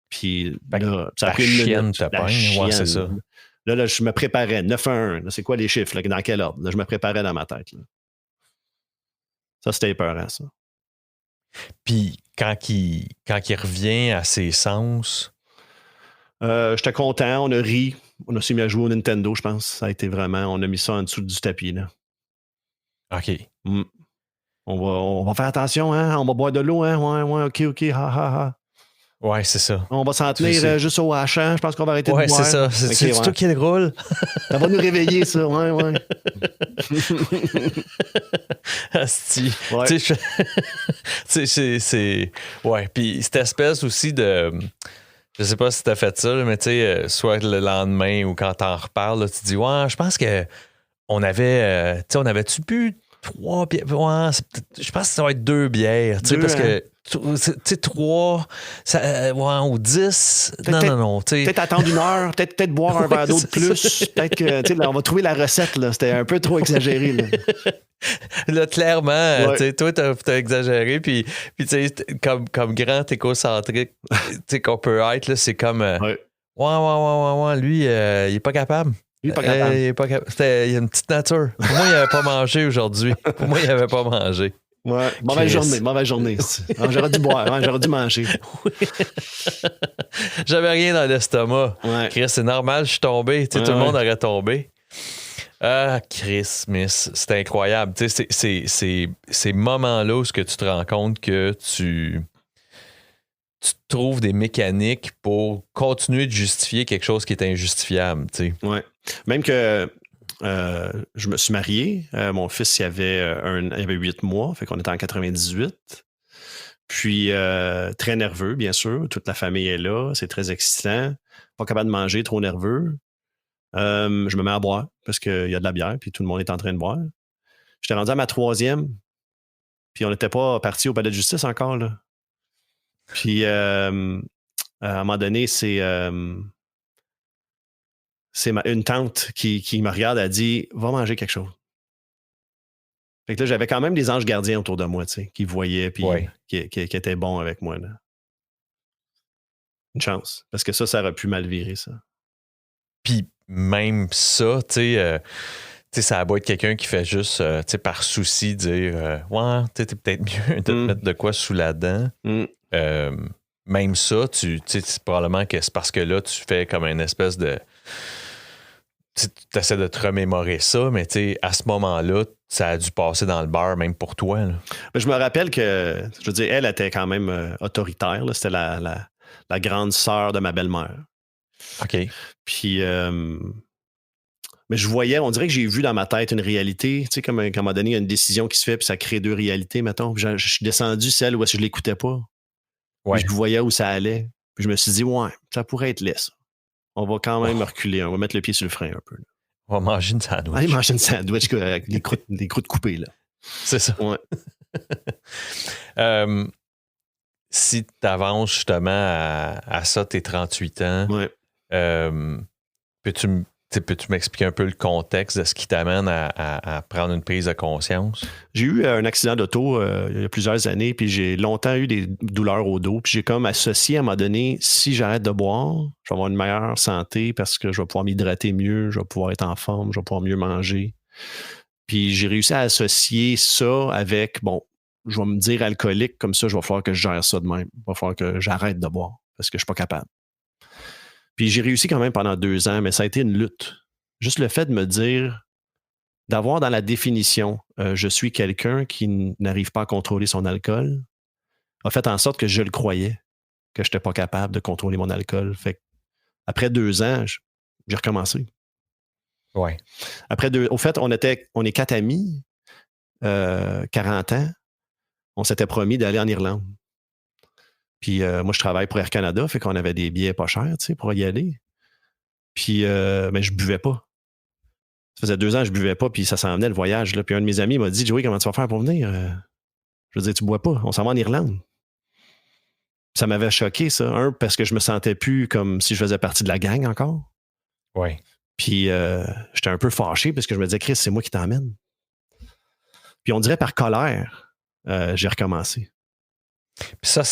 Puis là, ça a pris une minute.
La chienne, ouais, c'est ça.
Là, je me préparais. 9-1-1. Là, c'est quoi les chiffres? Là, dans quel ordre? Là, je me préparais dans ma tête. Là. Ça, c'était épeurant, ça.
Puis quand il revient à ses sens...
j'étais content, on a ri, on s'est mis à jouer au Nintendo, je pense. Ça a été vraiment, on a mis ça en dessous du tapis. Là.
OK.
On va faire attention, hein? On va boire de l'eau, hein? Ouais, OK, ha.
Ouais, c'est ça.
On va s'en tenir juste au hachant. Je pense qu'on va arrêter de boire.
Ouais, c'est ça. C'est toi qui le roule.
Ça va nous réveiller, ça. Ouais.
Asti. Ouais. C'est... Ouais, puis cette espèce aussi de... Je sais pas si t'as fait ça, mais tu sais, soit le lendemain ou quand t'en reparles, là, tu te dis, ouais, je pense que on avait... on avait-tu bu 3 bières? Ouais, je pense que ça va être 2 bières. Tu sais, parce que... Tu sais, 3 ou 10. Non.
Peut-être attendre 1 heure, peut-être boire un verre d'eau de plus. Peut-être que là, on va trouver la recette. Là. C'était un peu trop exagéré. Là,
là clairement, toi, t'as exagéré. Puis tu sais, comme grand écocentrique qu'on peut être, là, c'est comme ouais, lui, il est pas capable.
Il est pas capable.
Il a une petite nature. Pour moi, il n'avait pas mangé aujourd'hui. Pour moi, il n'avait pas mangé.
Ouais, mauvaise journée. J'aurais dû boire, j'aurais dû manger.
Oui. J'avais rien dans l'estomac.
Ouais.
Chris, c'est normal, je suis tombé. Tout le monde aurait tombé. Ah, Chris, Miss, c'est incroyable. C'est ces moments-là où tu te rends compte que tu trouves des mécaniques pour continuer de justifier quelque chose qui est injustifiable.
Ouais. Même que je me suis marié. Mon fils, il avait 8 mois, fait qu'on était en 98. Puis, très nerveux, bien sûr. Toute la famille est là. C'est très excitant. Pas capable de manger, trop nerveux. Je me mets à boire parce qu'il y a de la bière, puis tout le monde est en train de boire. J'étais rendu à ma 3e, puis on n'était pas parti au palais de justice encore, là. Puis, à un moment donné, c'est une tante qui me regarde, elle dit « Va manger quelque chose ». Fait que là, j'avais quand même des anges gardiens autour de moi, tu sais, qui voyaient puis qui étaient bons avec moi. Là. Une chance, parce que ça aurait pu mal virer, ça.
Puis même ça, tu sais, ça a beau être quelqu'un qui fait juste, tu sais, par souci, dire « Ouais, t'es peut-être mieux de te mettre de quoi sous la dent. » Même ça, tu sais, probablement que c'est parce que là, tu fais comme une espèce de... Tu essaies de te remémorer ça, mais à ce moment-là, ça a dû passer dans le beurre, même pour toi. Là.
Je me rappelle que, je veux dire, elle était quand même autoritaire. Là. C'était la grande sœur de ma belle-mère.
OK.
Puis, mais je voyais, on dirait que j'ai vu dans ma tête une réalité. Tu sais, comme à un moment donné, il y a une décision qui se fait, puis ça crée 2 réalités, mettons. Puis je suis descendu celle où est-ce que je l'écoutais pas.
Ouais.
Puis je voyais où ça allait. Puis je me suis dit, ouais, ça pourrait être laid, ça. On va quand même reculer. On va mettre le pied sur le frein un peu. Là.
On va manger une sandwich.
Allez manger une sandwich avec des croûtes coupées. Là.
C'est ça.
Ouais.
Si tu avances justement à ça, tes 38 ans,
ouais.
peux-tu Peux-tu m'expliquer un peu le contexte de ce qui t'amène à prendre une prise de conscience?
J'ai eu un accident d'auto il y a plusieurs années, puis j'ai longtemps eu des douleurs au dos, puis j'ai comme associé à un moment donné, si j'arrête de boire, je vais avoir une meilleure santé parce que je vais pouvoir m'hydrater mieux, je vais pouvoir être en forme, je vais pouvoir mieux manger. Puis j'ai réussi à associer ça avec, bon, je vais me dire alcoolique, comme ça, je vais falloir que je gère ça de même. Il va falloir que j'arrête de boire parce que je ne suis pas capable. Puis j'ai réussi quand même pendant 2 ans, mais ça a été une lutte. Juste le fait de me dire, d'avoir dans la définition, je suis quelqu'un qui n'arrive pas à contrôler son alcool, a fait en sorte que je le croyais, que je n'étais pas capable de contrôler mon alcool. Fait que après 2 ans, j'ai recommencé.
Ouais.
Au fait, on est 4 amis, 40 ans. On s'était promis d'aller en Irlande. Puis moi, je travaille pour Air Canada, fait qu'on avait des billets pas chers, tu sais, pour y aller. Puis, mais je buvais pas. Ça faisait 2 ans que je buvais pas, puis ça s'en venait le voyage. Là. Puis un de mes amis m'a dit, Joey, comment tu vas faire pour venir? Je veux dire, tu bois pas, on s'en va en Irlande. Ça m'avait choqué, ça. Parce que je me sentais plus comme si je faisais partie de la gang encore.
Oui.
Puis j'étais un peu fâché parce que je me disais, Chris, c'est moi qui t'emmène. Puis on dirait par colère, j'ai recommencé.
Puis ça,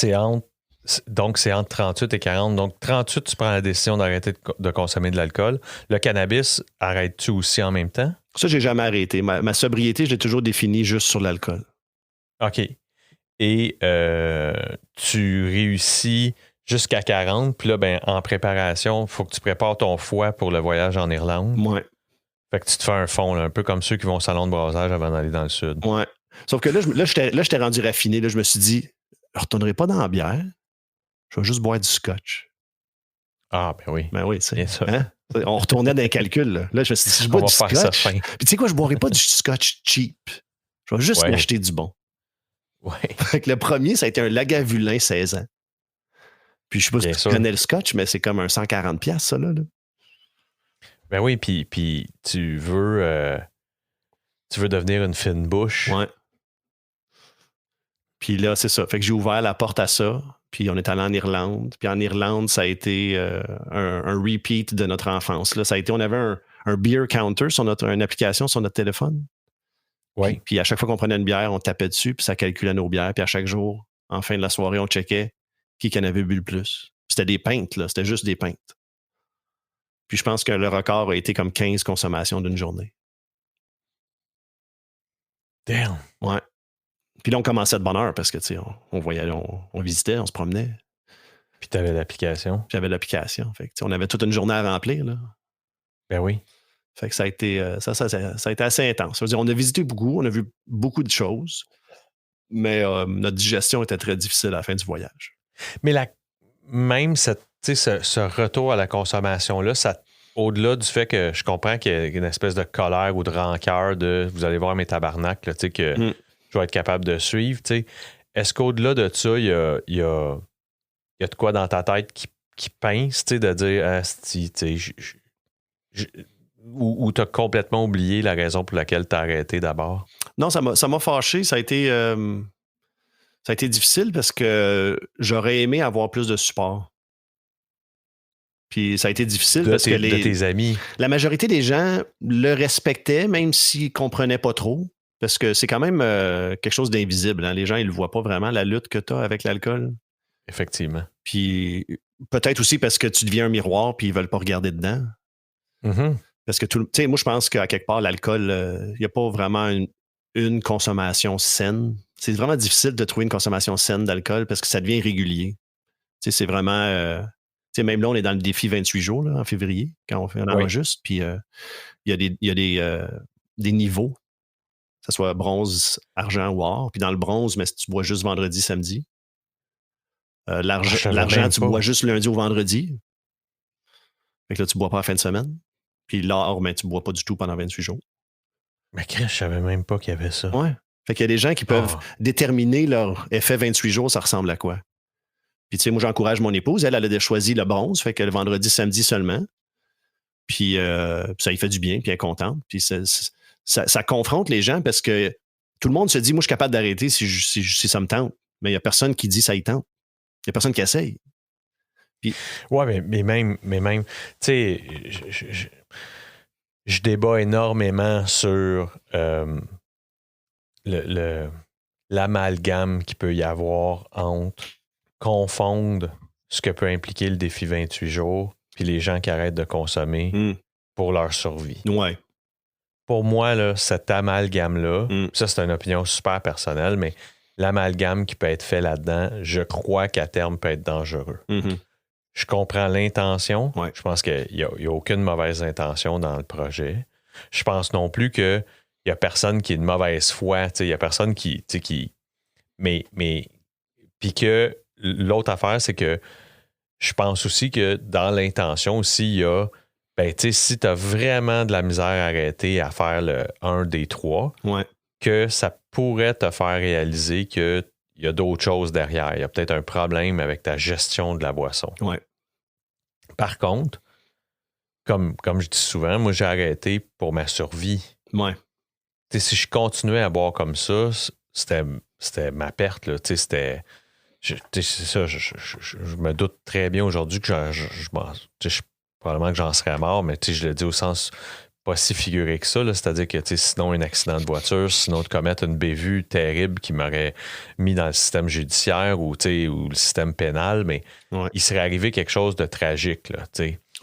donc, c'est entre 38 et 40. Donc, 38, tu prends la décision d'arrêter de consommer de l'alcool. Le cannabis, arrêtes-tu aussi en même temps?
Ça, j'ai jamais arrêté. Ma sobriété, je l'ai toujours définie juste sur l'alcool.
OK. Et tu réussis jusqu'à 40. Puis là, ben, en préparation, il faut que tu prépares ton foie pour le voyage en Irlande.
Ouais.
Fait que tu te fais un fond, là, un peu comme ceux qui vont au salon de brassage avant d'aller dans le sud.
Ouais. Sauf que là, j'étais rendu raffiné. Là, je me suis dit, je ne retournerai pas dans la bière. Je vais juste boire du scotch.
Ah, ben oui.
Ben oui, c'est
bien sûr.
Hein? On retournait dans les calculs. Là, je me suis dit, je bois du scotch. Puis tu sais quoi, je ne boirai pas du scotch cheap. Je vais juste m'acheter du bon.
Ouais.
Fait que le premier, ça a été un Lagavulin 16 ans. Puis je sais pas si tu connais le scotch, mais c'est comme un 140$, ça, là.
Ben oui, puis tu veux devenir une fine bouche.
Ouais. Puis là, c'est ça. Fait que j'ai ouvert la porte à ça. Puis on est allé en Irlande. Puis en Irlande, ça a été un repeat de notre enfance. Là. Ça a été, on avait un beer counter sur une application sur notre téléphone.
Oui.
Puis à chaque fois qu'on prenait une bière, on tapait dessus, puis ça calculait nos bières. Puis à chaque jour, en fin de la soirée, on checkait qui en avait bu le plus. C'était des pintes, là. C'était juste des pintes. Puis je pense que le record a été comme 15 consommations d'une journée.
Damn.
Ouais. Puis là, on commençait de bonne heure parce que, tu sais, on voyait, on visitait, on se promenait.
Puis tu avais l'application.
J'avais l'application. Fait que, on avait toute une journée à remplir, là.
Ben oui.
Fait que ça a été, ça a été assez intense. Ça veut dire, on a visité beaucoup, on a vu beaucoup de choses, mais notre digestion était très difficile à la fin du voyage.
Mais même ce retour à la consommation-là, ça, au-delà du fait que je comprends qu'il y a une espèce de colère ou de rancœur de vous allez voir mes tabarnaks, là, que je vais être capable de suivre. Est-ce qu'au-delà de ça, il y a de quoi dans ta tête qui pince, de dire ou tu as complètement oublié la raison pour laquelle tu as arrêté d'abord?
Non, ça m'a fâché. Ça a été difficile parce que j'aurais aimé avoir plus de support. Puis ça a été difficile parce que
de tes amis.
La majorité des gens le respectaient, même s'ils ne comprenaient pas trop. Parce que c'est quand même quelque chose d'invisible. Hein? Les gens, ils ne le voient pas vraiment, la lutte que tu as avec l'alcool.
Effectivement.
Puis peut-être aussi parce que tu deviens un miroir puis ils ne veulent pas regarder dedans.
Mm-hmm.
Parce que moi, je pense qu'à quelque part, l'alcool, il n'y a pas vraiment une consommation saine. C'est vraiment difficile de trouver une consommation saine d'alcool parce que ça devient régulier. C'est vraiment... même là, on est dans le défi 28 jours là, en février, quand on enregistre. Puis il y a des niveaux, que ce soit bronze, argent ou or. Puis dans le bronze, mais si tu bois juste vendredi, samedi. L'argent, tu bois juste lundi ou vendredi. Fait que là, tu ne bois pas la fin de semaine. Puis l'or, mais tu ne bois pas du tout pendant 28 jours.
Mais je ne savais même pas qu'il y avait ça.
Ouais. Fait qu'il y a des gens qui peuvent déterminer leur effet 28 jours, ça ressemble à quoi. Puis, tu sais, moi, j'encourage mon épouse. Elle a choisi le bronze, fait que le vendredi, samedi seulement. Puis, ça lui fait du bien, puis elle est contente. Puis, ça confronte les gens parce que tout le monde se dit, moi, je suis capable d'arrêter si ça me tente. Mais il n'y a personne qui dit ça y tente. Il n'y a personne qui essaye. Puis,
ouais, mais même, tu sais, je débat énormément sur l'amalgame qu'il peut y avoir entre confondre ce que peut impliquer le défi 28 jours puis les gens qui arrêtent de consommer pour leur survie.
Ouais.
Pour moi, là, cet amalgame-là, ça c'est une opinion super personnelle, mais l'amalgame qui peut être fait là-dedans, je crois qu'à terme peut être dangereux. Je comprends l'intention.
Ouais.
Je pense qu'il n'y a aucune mauvaise intention dans le projet. Je pense non plus qu'il n'y a personne qui est de mauvaise foi. Il n'y a personne qui. Mais puis que l'autre affaire, c'est que je pense aussi que dans l'intention aussi, il y a. Ben, si tu as vraiment de la misère à arrêter à faire le 1 des 3, que ça pourrait te faire réaliser qu'il y a d'autres choses derrière. Il y a peut-être un problème avec ta gestion de la boisson.
Ouais.
Par contre, comme je dis souvent, moi, j'ai arrêté pour ma survie.
Ouais.
Si je continuais à boire comme ça, c'était ma perte. Là. C'était... c'est ça, je me doute très bien aujourd'hui que probablement que j'en serais mort, mais je le dis au sens pas si figuré que ça. Là, c'est-à-dire que sinon un accident de voiture, sinon de commettre une bévue terrible qui m'aurait mis dans le système judiciaire ou le système pénal, mais il serait arrivé quelque chose de tragique. Là,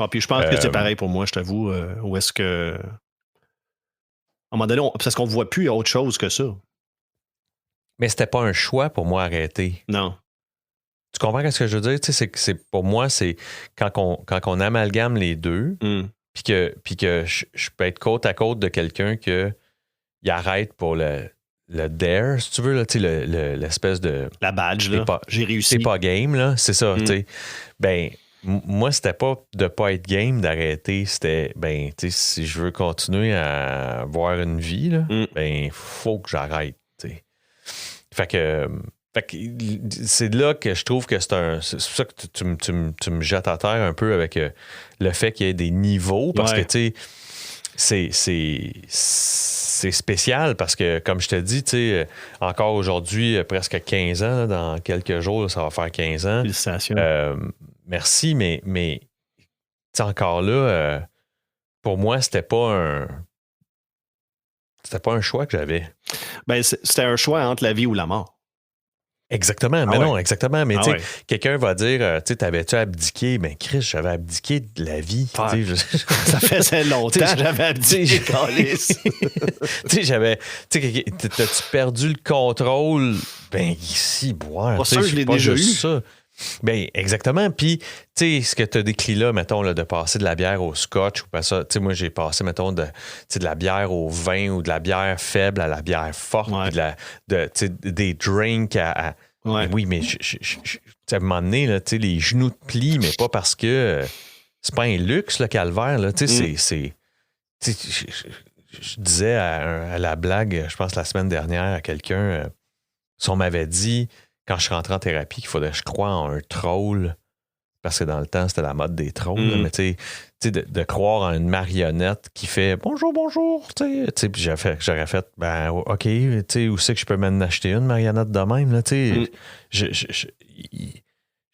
puis je pense que c'est pareil pour moi, je t'avoue. Où est-ce que... À un moment donné, parce qu'on ne voit plus autre chose que ça.
Mais c'était pas un choix pour moi arrêter.
Non.
Tu comprends ce que je veux dire? C'est pour moi, c'est quand on amalgame les deux, puis que je peux être côte à côte de quelqu'un qui arrête pour le dare, si tu veux, là, l'espèce de...
La badge, là. J'ai réussi.
C'est pas game, là. C'est ça, tu sais. Ben, moi, c'était pas de pas être game d'arrêter. C'était, ben, tu sais, si je veux continuer à avoir une vie, là, ben, faut que j'arrête, tu sais. Fait que c'est là que je trouve que c'est pour ça que tu me jettes à terre un peu avec le fait qu'il y ait des niveaux, parce que, tu sais, c'est spécial, parce que, comme je te dis, tu sais, encore aujourd'hui, presque 15 ans, là, dans quelques jours, là, ça va faire 15 ans.
Félicitations.
Merci, mais encore là, pour moi, c'était pas un choix que j'avais.
Ben, c'était un choix entre la vie ou la mort.
Exactement, mais non, exactement. Mais quelqu'un va dire, t'avais-tu abdiqué? Ben, Chris, j'avais abdiqué de la vie.
Ça faisait longtemps que j'avais abdiqué, Calice.
T'as-tu perdu le contrôle? Ben, ici, boire.
Pas sûr que je l'ai déjà eu.
Ça. Ben, exactement. Puis, tu sais, ce que tu as décrit là, mettons, là, de passer de la bière au scotch, ou pas ça, tu sais, moi, j'ai passé, mettons, de la bière au vin ou de la bière faible à la bière forte, puis des drinks à oui, mais à un moment donné, là, les genoux te plient, mais pas parce que c'est pas un luxe, le calvaire, là, tu sais, je disais à la blague, je pense, la semaine dernière à quelqu'un, si on m'avait dit, quand je suis rentré en thérapie, qu'il faudrait, je crois, en un troll, parce que dans le temps, c'était la mode des trolls, là, mais tu sais, de croire en une marionnette qui fait bonjour, bonjour, tu sais, puis j'aurais fait, ben, OK, tu sais, où c'est que je peux m'en acheter une marionnette de même, là, tu sais,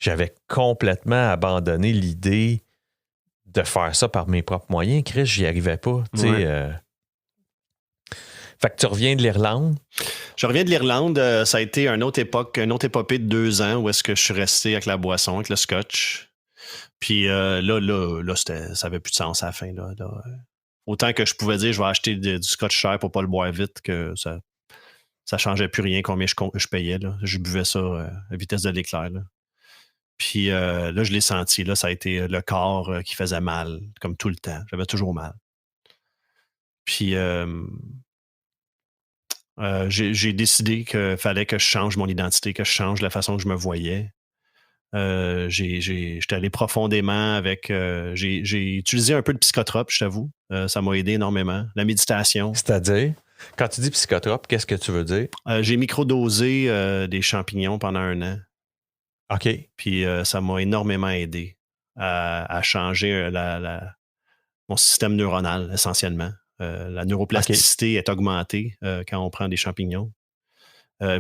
j'avais complètement abandonné l'idée de faire ça par mes propres moyens. Chris, j'y arrivais pas, tu sais. Fait que tu reviens de l'Irlande.
Je reviens de l'Irlande. Ça a été une autre épopée de 2 ans où est-ce que je suis resté avec la boisson, avec le scotch. Puis là, ça avait plus de sens à la fin. Là. Autant que je pouvais dire, je vais acheter du scotch cher pour pas le boire vite, que ça changeait plus rien combien je payais. Là. Je buvais ça à vitesse de l'éclair. Là. Puis là, je l'ai senti. Là, ça a été le corps qui faisait mal, comme tout le temps. J'avais toujours mal. Puis... j'ai décidé qu'il fallait que je change mon identité, que je change la façon que je me voyais. J'étais allé profondément avec... j'ai utilisé un peu de psychotrope, je t'avoue. Ça m'a aidé énormément. La méditation.
C'est-à-dire, quand tu dis psychotrope, qu'est-ce que tu veux dire?
J'ai microdosé des champignons pendant 1 an.
OK.
Puis ça m'a énormément aidé à changer mon système neuronal, essentiellement. La neuroplasticité est augmentée quand on prend des champignons.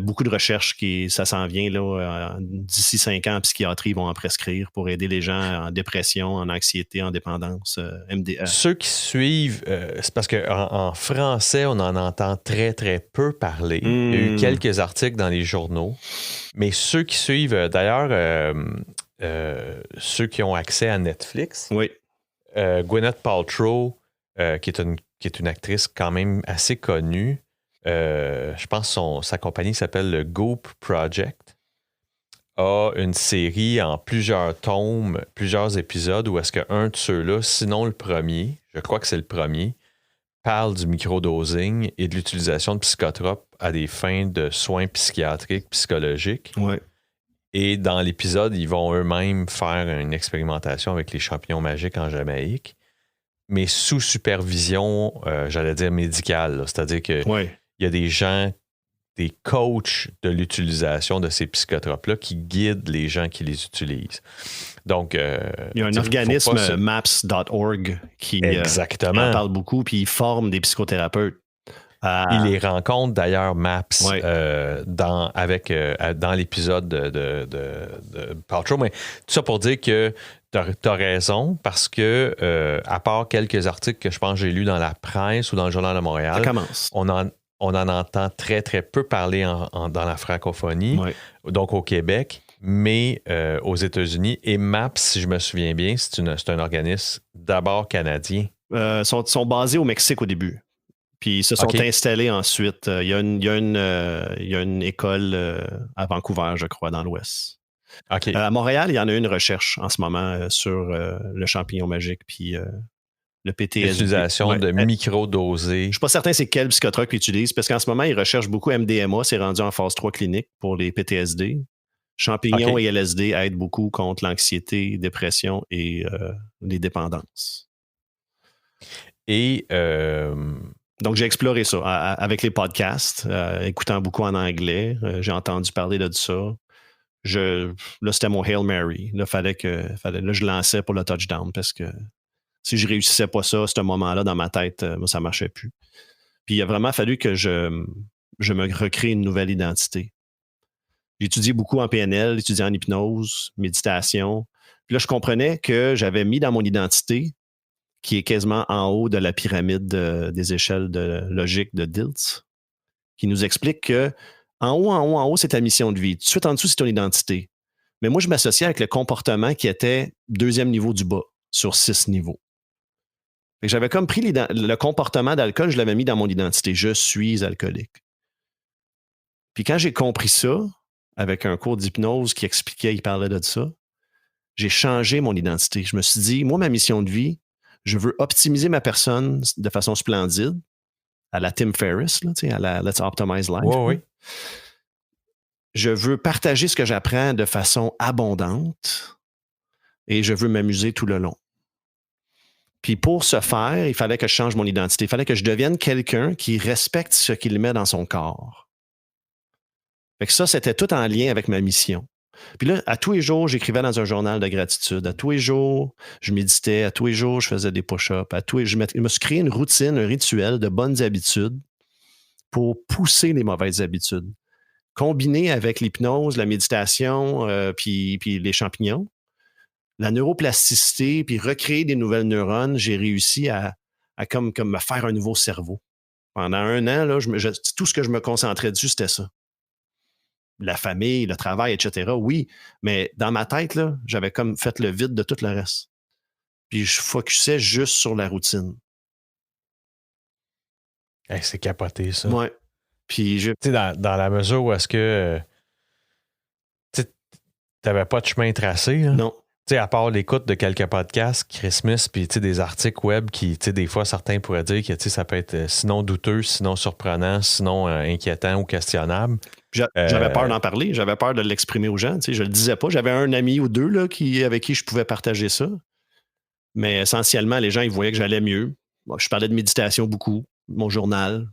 Beaucoup de recherches ça s'en vient là, d'ici 5 ans en psychiatrie, ils vont en prescrire pour aider les gens en dépression, en anxiété, en dépendance, MDA.
Ceux qui suivent, c'est parce qu'en français, on en entend très, très peu parler. Il y a eu quelques articles dans les journaux, mais ceux qui suivent, d'ailleurs, ceux qui ont accès à Netflix,
oui.
Gwyneth Paltrow, qui est une actrice quand même assez connue, je pense que sa compagnie s'appelle le Goop Project, a une série en plusieurs tomes, plusieurs épisodes où est-ce qu'un de ceux-là, sinon le premier, je crois que c'est le premier, parle du microdosing et de l'utilisation de psychotropes à des fins de soins psychiatriques, psychologiques.
Ouais.
Et dans l'épisode, ils vont eux-mêmes faire une expérimentation avec les champignons magiques en Jamaïque, mais sous supervision, j'allais dire médicale. Là. C'est-à-dire que il y a des gens, des coachs de l'utilisation de ces psychotropes-là qui guident les gens qui les utilisent. Donc,
il y a un organisme, maps.org, qui en parle beaucoup, puis il forme des psychothérapeutes.
Il les rencontre d'ailleurs, Maps, dans l'épisode de Paltrow. Mais tout ça pour dire que tu as raison, parce que, à part quelques articles que je pense que j'ai lus dans la presse ou dans le Journal de Montréal, on en entend très, très peu parler dans la francophonie, donc au Québec, mais aux États-Unis. Et MAPS, si je me souviens bien, c'est un organisme d'abord canadien.
Sont basés au Mexique au début. Puis ils se sont installés ensuite. Il y a une école à Vancouver, je crois, dans l'Ouest.
Okay.
À Montréal, il y en a une recherche en ce moment sur le champignon magique puis le PTSD.
L'utilisation de micro-dosés. Je
ne suis pas certain c'est quel psychotrope qu'ils utilisent, parce qu'en ce moment, ils recherchent beaucoup MDMA. C'est rendu en phase 3 clinique pour les PTSD. Champignons et LSD aident beaucoup contre l'anxiété, dépression et les dépendances.
Et...
Donc, j'ai exploré ça avec les podcasts, écoutant beaucoup en anglais. J'ai entendu parler de ça. Là, c'était mon Hail Mary. Là, je lançais pour le touchdown parce que si je réussissais pas ça, à ce moment-là, dans ma tête, moi, ça marchait plus. Puis, il a vraiment fallu que je me recrée une nouvelle identité. J'ai étudié beaucoup en PNL, étudié en hypnose, méditation. Puis là, je comprenais que j'avais mis dans mon identité, qui est quasiment en haut de la pyramide des échelles de logique de Dilts, qui nous explique que en haut, c'est ta mission de vie. Tout de suite en dessous, c'est ton identité. Mais moi, je m'associais avec le comportement qui était 2e niveau du bas, sur 6 niveaux. Fait que j'avais comme pris le comportement d'alcool, je l'avais mis dans mon identité. Je suis alcoolique. Puis quand j'ai compris ça, avec un cours d'hypnose qui expliquait, il parlait de ça, j'ai changé mon identité. Je me suis dit, moi, ma mission de vie, je veux optimiser ma personne de façon splendide, à la Tim Ferriss, là, à la Let's Optimize Life.
Oui.
Je veux partager ce que j'apprends de façon abondante et je veux m'amuser tout le long. Puis pour ce faire, il fallait que je change mon identité. Il fallait que je devienne quelqu'un qui respecte ce qu'il met dans son corps. Fait que ça, c'était tout en lien avec ma mission. Puis là, à tous les jours, j'écrivais dans un journal de gratitude. À tous les jours, je méditais. À tous les jours, je faisais des push-ups. Je me suis créé une routine, un rituel de bonnes habitudes pour pousser les mauvaises habitudes. Combiné avec l'hypnose, la méditation, puis les champignons, la neuroplasticité, puis recréer des nouvelles neurones, j'ai réussi à comme me faire un nouveau cerveau. Pendant 1 an, là, tout ce que je me concentrais dessus, c'était ça. La famille, le travail, etc. Oui, mais dans ma tête, là, j'avais comme fait le vide de tout le reste. Puis je focusais juste sur la routine.
Hey, c'est capoté, ça.
Ouais. Puis
tu sais, dans la mesure où est-ce que tu n'avais pas de chemin tracé. Hein?
Non.
Tu sais, à part l'écoute de quelques podcasts, Christmas, puis des articles web qui, des fois, certains pourraient dire que ça peut être sinon douteux, sinon surprenant, sinon inquiétant ou questionnable.
J'avais peur d'en parler, j'avais peur de l'exprimer aux gens. Je ne le disais pas. J'avais un ami ou deux là, avec qui je pouvais partager ça. Mais essentiellement, les gens, ils voyaient que j'allais mieux. Bon, je parlais de méditation beaucoup, mon journal.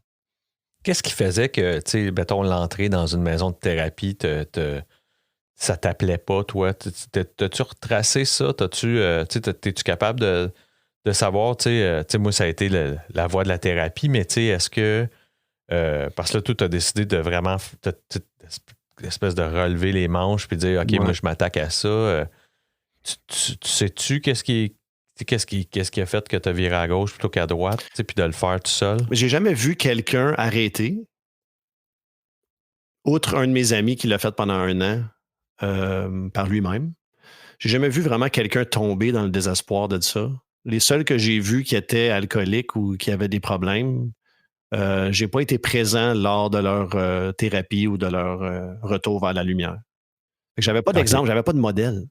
Qu'est-ce qui faisait que, mettons, l'entrée dans une maison de thérapie, ça t'appelait pas, toi? T'as-tu retracé ça? T'es-tu capable de savoir, moi, ça a été la voie de la thérapie, mais est-ce que Parce que là, tu as décidé de vraiment espèce de relever les manches puis dire OK, moi, je m'attaque à ça. Tu sais-tu qu'est-ce qui a fait que tu as viré à gauche plutôt qu'à droite, puis de le faire tout seul?
J'ai jamais vu quelqu'un arrêter, outre un de mes amis qui l'a fait pendant 1 an par lui-même. J'ai jamais vu vraiment quelqu'un tomber dans le désespoir de ça. Les seuls que j'ai vus qui étaient alcooliques ou qui avaient des problèmes, j'ai pas été présent lors de leur thérapie ou de leur retour vers la lumière. J'avais pas d'exemple, j'avais pas de modèle.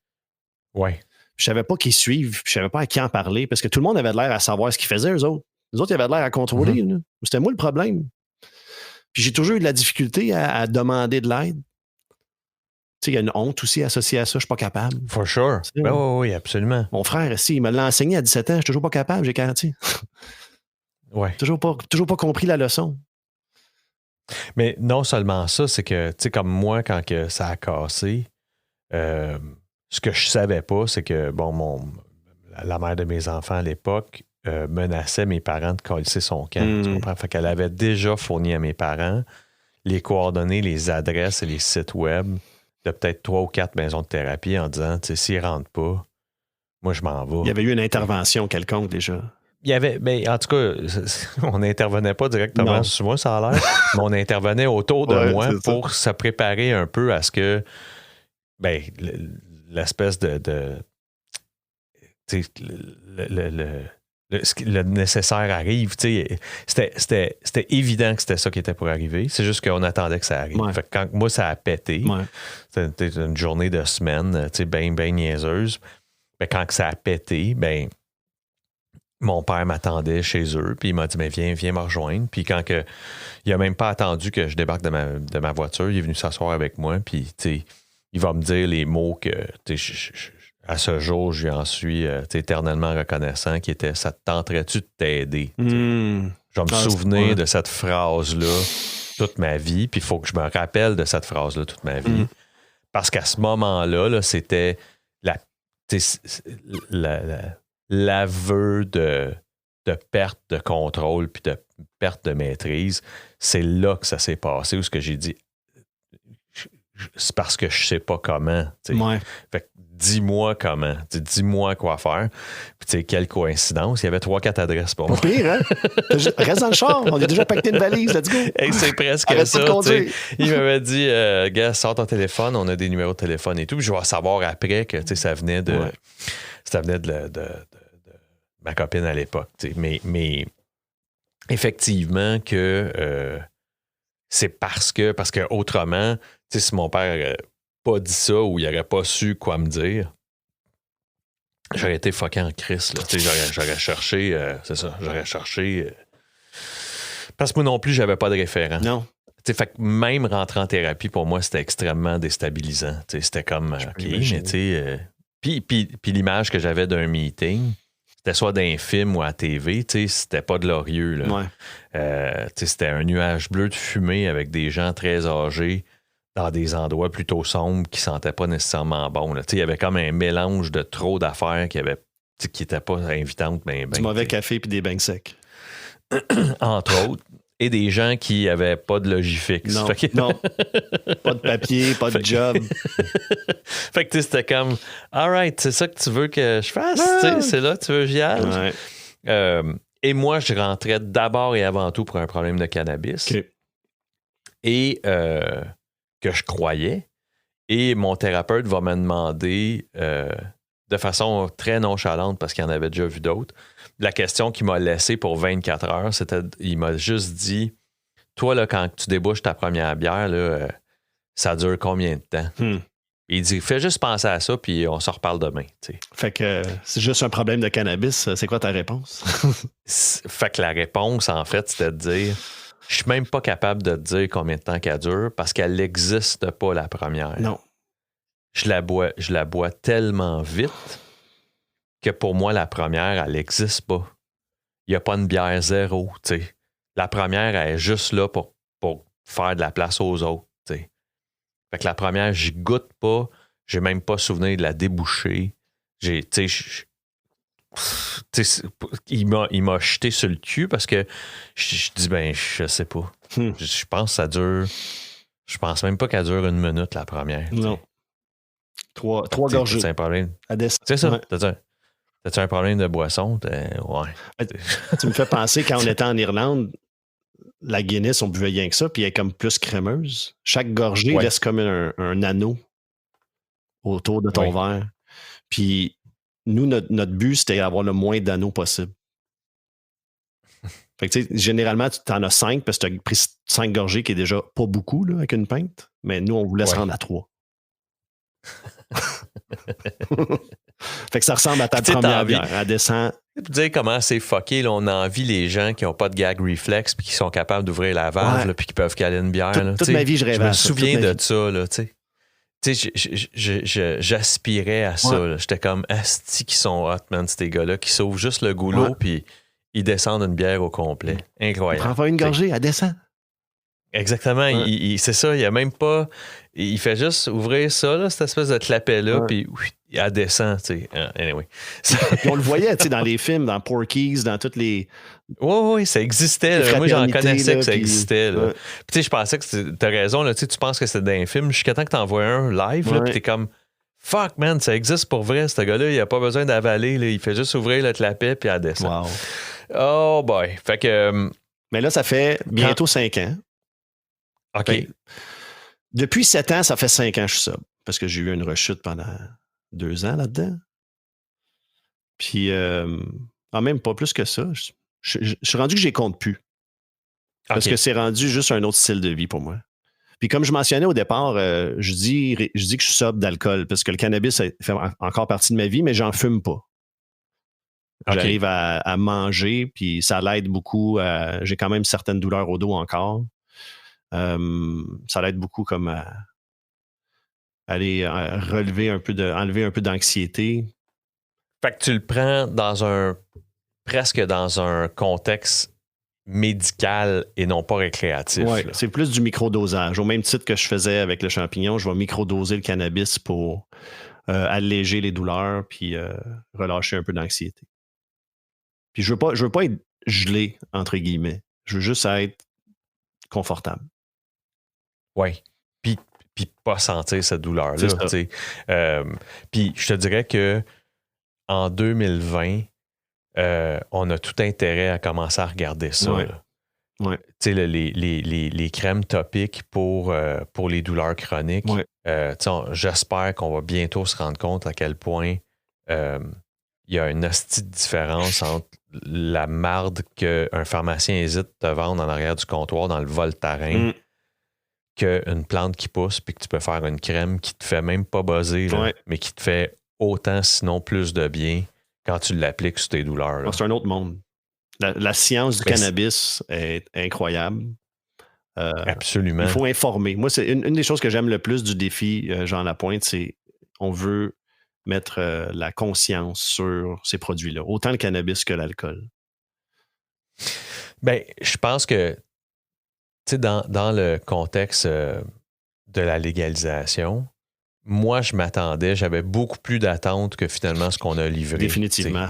Ouais.
Je savais pas qui suivre, je savais pas à qui en parler parce que tout le monde avait l'air à savoir ce qu'ils faisaient, eux autres. Les autres, ils avaient l'air à contrôler. Là. C'était moi le problème. Puis j'ai toujours eu de la difficulté à demander de l'aide. Tu sais, il y a une honte aussi associée à ça, je suis pas capable.
For sure. Ben oui, absolument.
Mon frère, il me l'a enseigné à 17 ans, je suis toujours pas capable, j'ai garanti.
Ouais.
Toujours pas compris la leçon.
Mais non seulement ça, c'est que, tu sais, comme moi, quand que ça a cassé, ce que je savais pas, c'est que, bon, la mère de mes enfants à l'époque menaçait mes parents de coller son camp. Tu comprends? Fait qu'elle avait déjà fourni à mes parents les coordonnées, les adresses et les sites web de peut-être 3 ou 4 maisons de thérapie en disant, tu sais, s'ils ne rentrent pas, moi, je m'en vais.
Il y avait eu une intervention quelconque déjà.
Il y avait, mais en tout cas, on n'intervenait pas directement sur moi, ça a l'air, mais on intervenait autour de moi pour se préparer un peu à ce que, ben, l'espèce de le nécessaire arrive. C'était évident que c'était ça qui était pour arriver. C'est juste qu'on attendait que ça arrive.
Ouais.
Fait que quand moi, ça a pété, c'était une journée de semaine, bien niaiseuse. Mais quand ça a pété, ben, mon père m'attendait chez eux, puis il m'a dit, mais viens me rejoindre. Puis quand que, il n'a même pas attendu que je débarque de ma voiture, il est venu s'asseoir avec moi, puis il va me dire les mots que à ce jour, je lui en suis éternellement reconnaissant, qui était « Ça te tenterait-tu de t'aider? » Je vais me souvenir de cette phrase-là toute ma vie, puis il faut que je me rappelle de cette phrase-là toute ma vie. Parce qu'à ce moment-là, là, c'était l'aveu de perte de contrôle puis de perte de maîtrise. C'est là que ça s'est passé, où ce que j'ai dit c'est parce que je sais pas comment. Fait que dis-moi comment. Dis-moi quoi faire. Puis quelle coïncidence. Il y avait 3-4 adresses pour moi.
Pas pire, hein? Reste dans le char. On a déjà pacté une valise. Let's go.
Hey, c'est presque ça. Il m'avait dit, gars, sors ton téléphone. On a des numéros de téléphone et tout. Puis je vais savoir après que ça venait de... Ouais. Ça venait de ma copine à l'époque. Mais effectivement que c'est parce que autrement, si mon père n'aurait pas dit ça ou il n'aurait pas su quoi me dire, j'aurais été fucké en crise. J'aurais cherché, c'est ça, parce que moi non plus, j'avais pas de référent.
Non.
Fait que même rentrer en thérapie, pour moi, c'était extrêmement déstabilisant. C'était comme, OK, mais tu sais... Puis l'image que j'avais d'un meeting, c'était soit d'un film ou à TV, c'était pas glorieux. C'était un nuage bleu de fumée avec des gens très âgés dans des endroits plutôt sombres qui sentaient pas nécessairement bon. Il y avait comme un mélange de trop d'affaires qui n'étaient pas invitantes.
Du mauvais café puis des beignes secs.
Entre autres. Et des gens qui n'avaient pas de logis fixe.
Non, non. Pas de papier, pas de job.
Fait que c'était comme, all right, c'est ça que tu veux que je fasse? C'est là que tu veux que j'y aille? Ouais. Et moi, je rentrais d'abord et avant tout pour un problème de cannabis. Okay. Et que je croyais. Et mon thérapeute va me demander de façon très nonchalante, parce qu'il en avait déjà vu d'autres, la question qu'il m'a laissée pour 24 heures, c'était, il m'a juste dit, toi, là, quand tu débouches ta première bière, là, ça dure combien de temps? Il dit, fais juste penser à ça, puis on s'en reparle demain. T'sais.
Fait que c'est juste un problème de cannabis. C'est quoi ta réponse?
Fait que la réponse, en fait, c'était de dire, je suis même pas capable de te dire combien de temps qu'elle dure, parce qu'elle n'existe pas, la première.
Non.
Je la bois tellement vite que pour moi, la première, elle n'existe pas. Il n'y a pas une bière zéro, tu sais. La première, elle est juste là pour faire de la place aux autres, tu sais. Fait que la première, j'y goûte pas. J'ai même pas souvenir de la déboucher. il m'a jeté sur le cul parce que je dis, ben, je sais pas. Je pense que ça dure. Je pense même pas qu'elle dure 1 minute la première.
Non. Trois gorgées.
T'as un problème? C'est ça. Ouais. T'as-tu un problème de boisson? Ouais.
Tu me fais penser, quand on était en Irlande, la Guinness, on buvait rien que ça, puis elle est comme plus crémeuse. Chaque gorgée laisse comme un anneau autour de ton verre. Puis nous, notre but, c'était d'avoir le moins d'anneaux possible. Fait que, généralement, tu en as 5 parce que tu as pris 5 gorgées, qui est déjà pas beaucoup là, avec une pinte. Mais nous, on voulait se rendre à 3. Fait que ça ressemble à ta première bière. Elle descend.
Tu sais comment c'est fucké, là, on envie les gens qui n'ont pas de gag reflex puis qui sont capables d'ouvrir la valve puis qui peuvent caler une bière.
Toute ma vie, je rêvais à ça.
Je me souviens de ça. Là, tu sais, j'aspirais à ça. Là. J'étais comme asti qui sont hot, man, ces gars-là, qui s'ouvrent juste le goulot puis ils descendent une bière au complet. Incroyable.
Prends pas une gorgée, elle descend.
Exactement. C'est ça, il n'y a même pas... Il fait juste ouvrir ça, là, cette espèce de clapet-là, puis elle descend, tu sais. Anyway.
Puis on le voyait, tu sais, dans les films, dans Porky's, dans toutes les...
Oui, ça existait. Là. Moi, j'en connaissais là, que ça existait. Là. Puis tu sais, je pensais que t'as raison, là, tu penses que c'était dans un film, jusqu'à temps que t'en vois un live, là, puis t'es comme... Fuck, man, ça existe pour vrai, ce gars-là, il a pas besoin d'avaler, là, il fait juste ouvrir le clapet, puis elle descend.
Wow.
Oh boy. Fait que...
Mais là, ça fait bientôt 5 ans.
OK.
Fait, depuis 7 ans, ça fait 5 ans que je suis sobre. Parce que j'ai eu une rechute pendant 2 ans là-dedans. Puis, même pas plus que ça. Je suis rendu que j'y compte plus. Parce que c'est rendu juste un autre style de vie pour moi. Puis comme je mentionnais au départ, je dis que je suis sobre d'alcool parce que le cannabis fait encore partie de ma vie, mais j'en fume pas. J'arrive à manger, puis ça l'aide beaucoup. J'ai quand même certaines douleurs au dos encore. Ça l'aide beaucoup comme à aller enlever un peu d'anxiété.
Fait que tu le prends presque dans un contexte médical et non pas récréatif.
Oui, c'est plus du microdosage. Au même titre que je faisais avec le champignon, je vais microdoser le cannabis pour alléger les douleurs puis relâcher un peu d'anxiété. Puis je veux pas être gelé, entre guillemets. Je veux juste être confortable.
Oui. Puis pas sentir cette douleur-là. Puis je te dirais que en 2020, on a tout intérêt à commencer à regarder ça.
Ouais.
Tu sais, les crèmes topiques pour les douleurs chroniques. J'espère qu'on va bientôt se rendre compte à quel point il y a une hostie de différence entre la marde qu'un pharmacien hésite de te vendre en arrière du comptoir dans le Voltaren qu'une plante qui pousse puis que tu peux faire une crème qui te fait même pas buzzer, mais qui te fait autant, sinon plus de bien quand tu l'appliques sur tes douleurs. Là.
C'est un autre monde. La science du cannabis est incroyable.
Absolument.
Il faut informer. Moi, c'est une des choses que j'aime le plus du défi Jean Lapointe, c'est on veut mettre la conscience sur ces produits-là, autant le cannabis que l'alcool.
Ben, je pense que tu sais, dans le contexte de la légalisation, moi, je m'attendais, j'avais beaucoup plus d'attentes que finalement ce qu'on a livré.
Définitivement.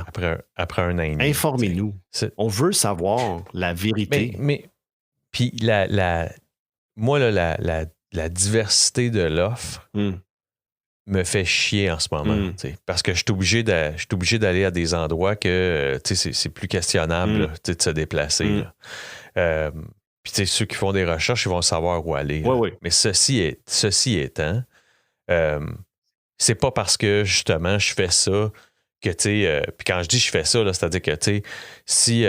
Après un an et demi.
Informez-nous. On veut savoir la vérité.
Mais puis moi, là, la diversité de l'offre me fait chier en ce moment. Parce que je suis obligé d'aller à des endroits que c'est plus questionnable là, de se déplacer. Puis ceux qui font des recherches, ils vont savoir où aller.
Oui.
Mais ceci étant, c'est pas parce que justement je fais ça que puis quand je dis je fais ça, là, c'est-à-dire que si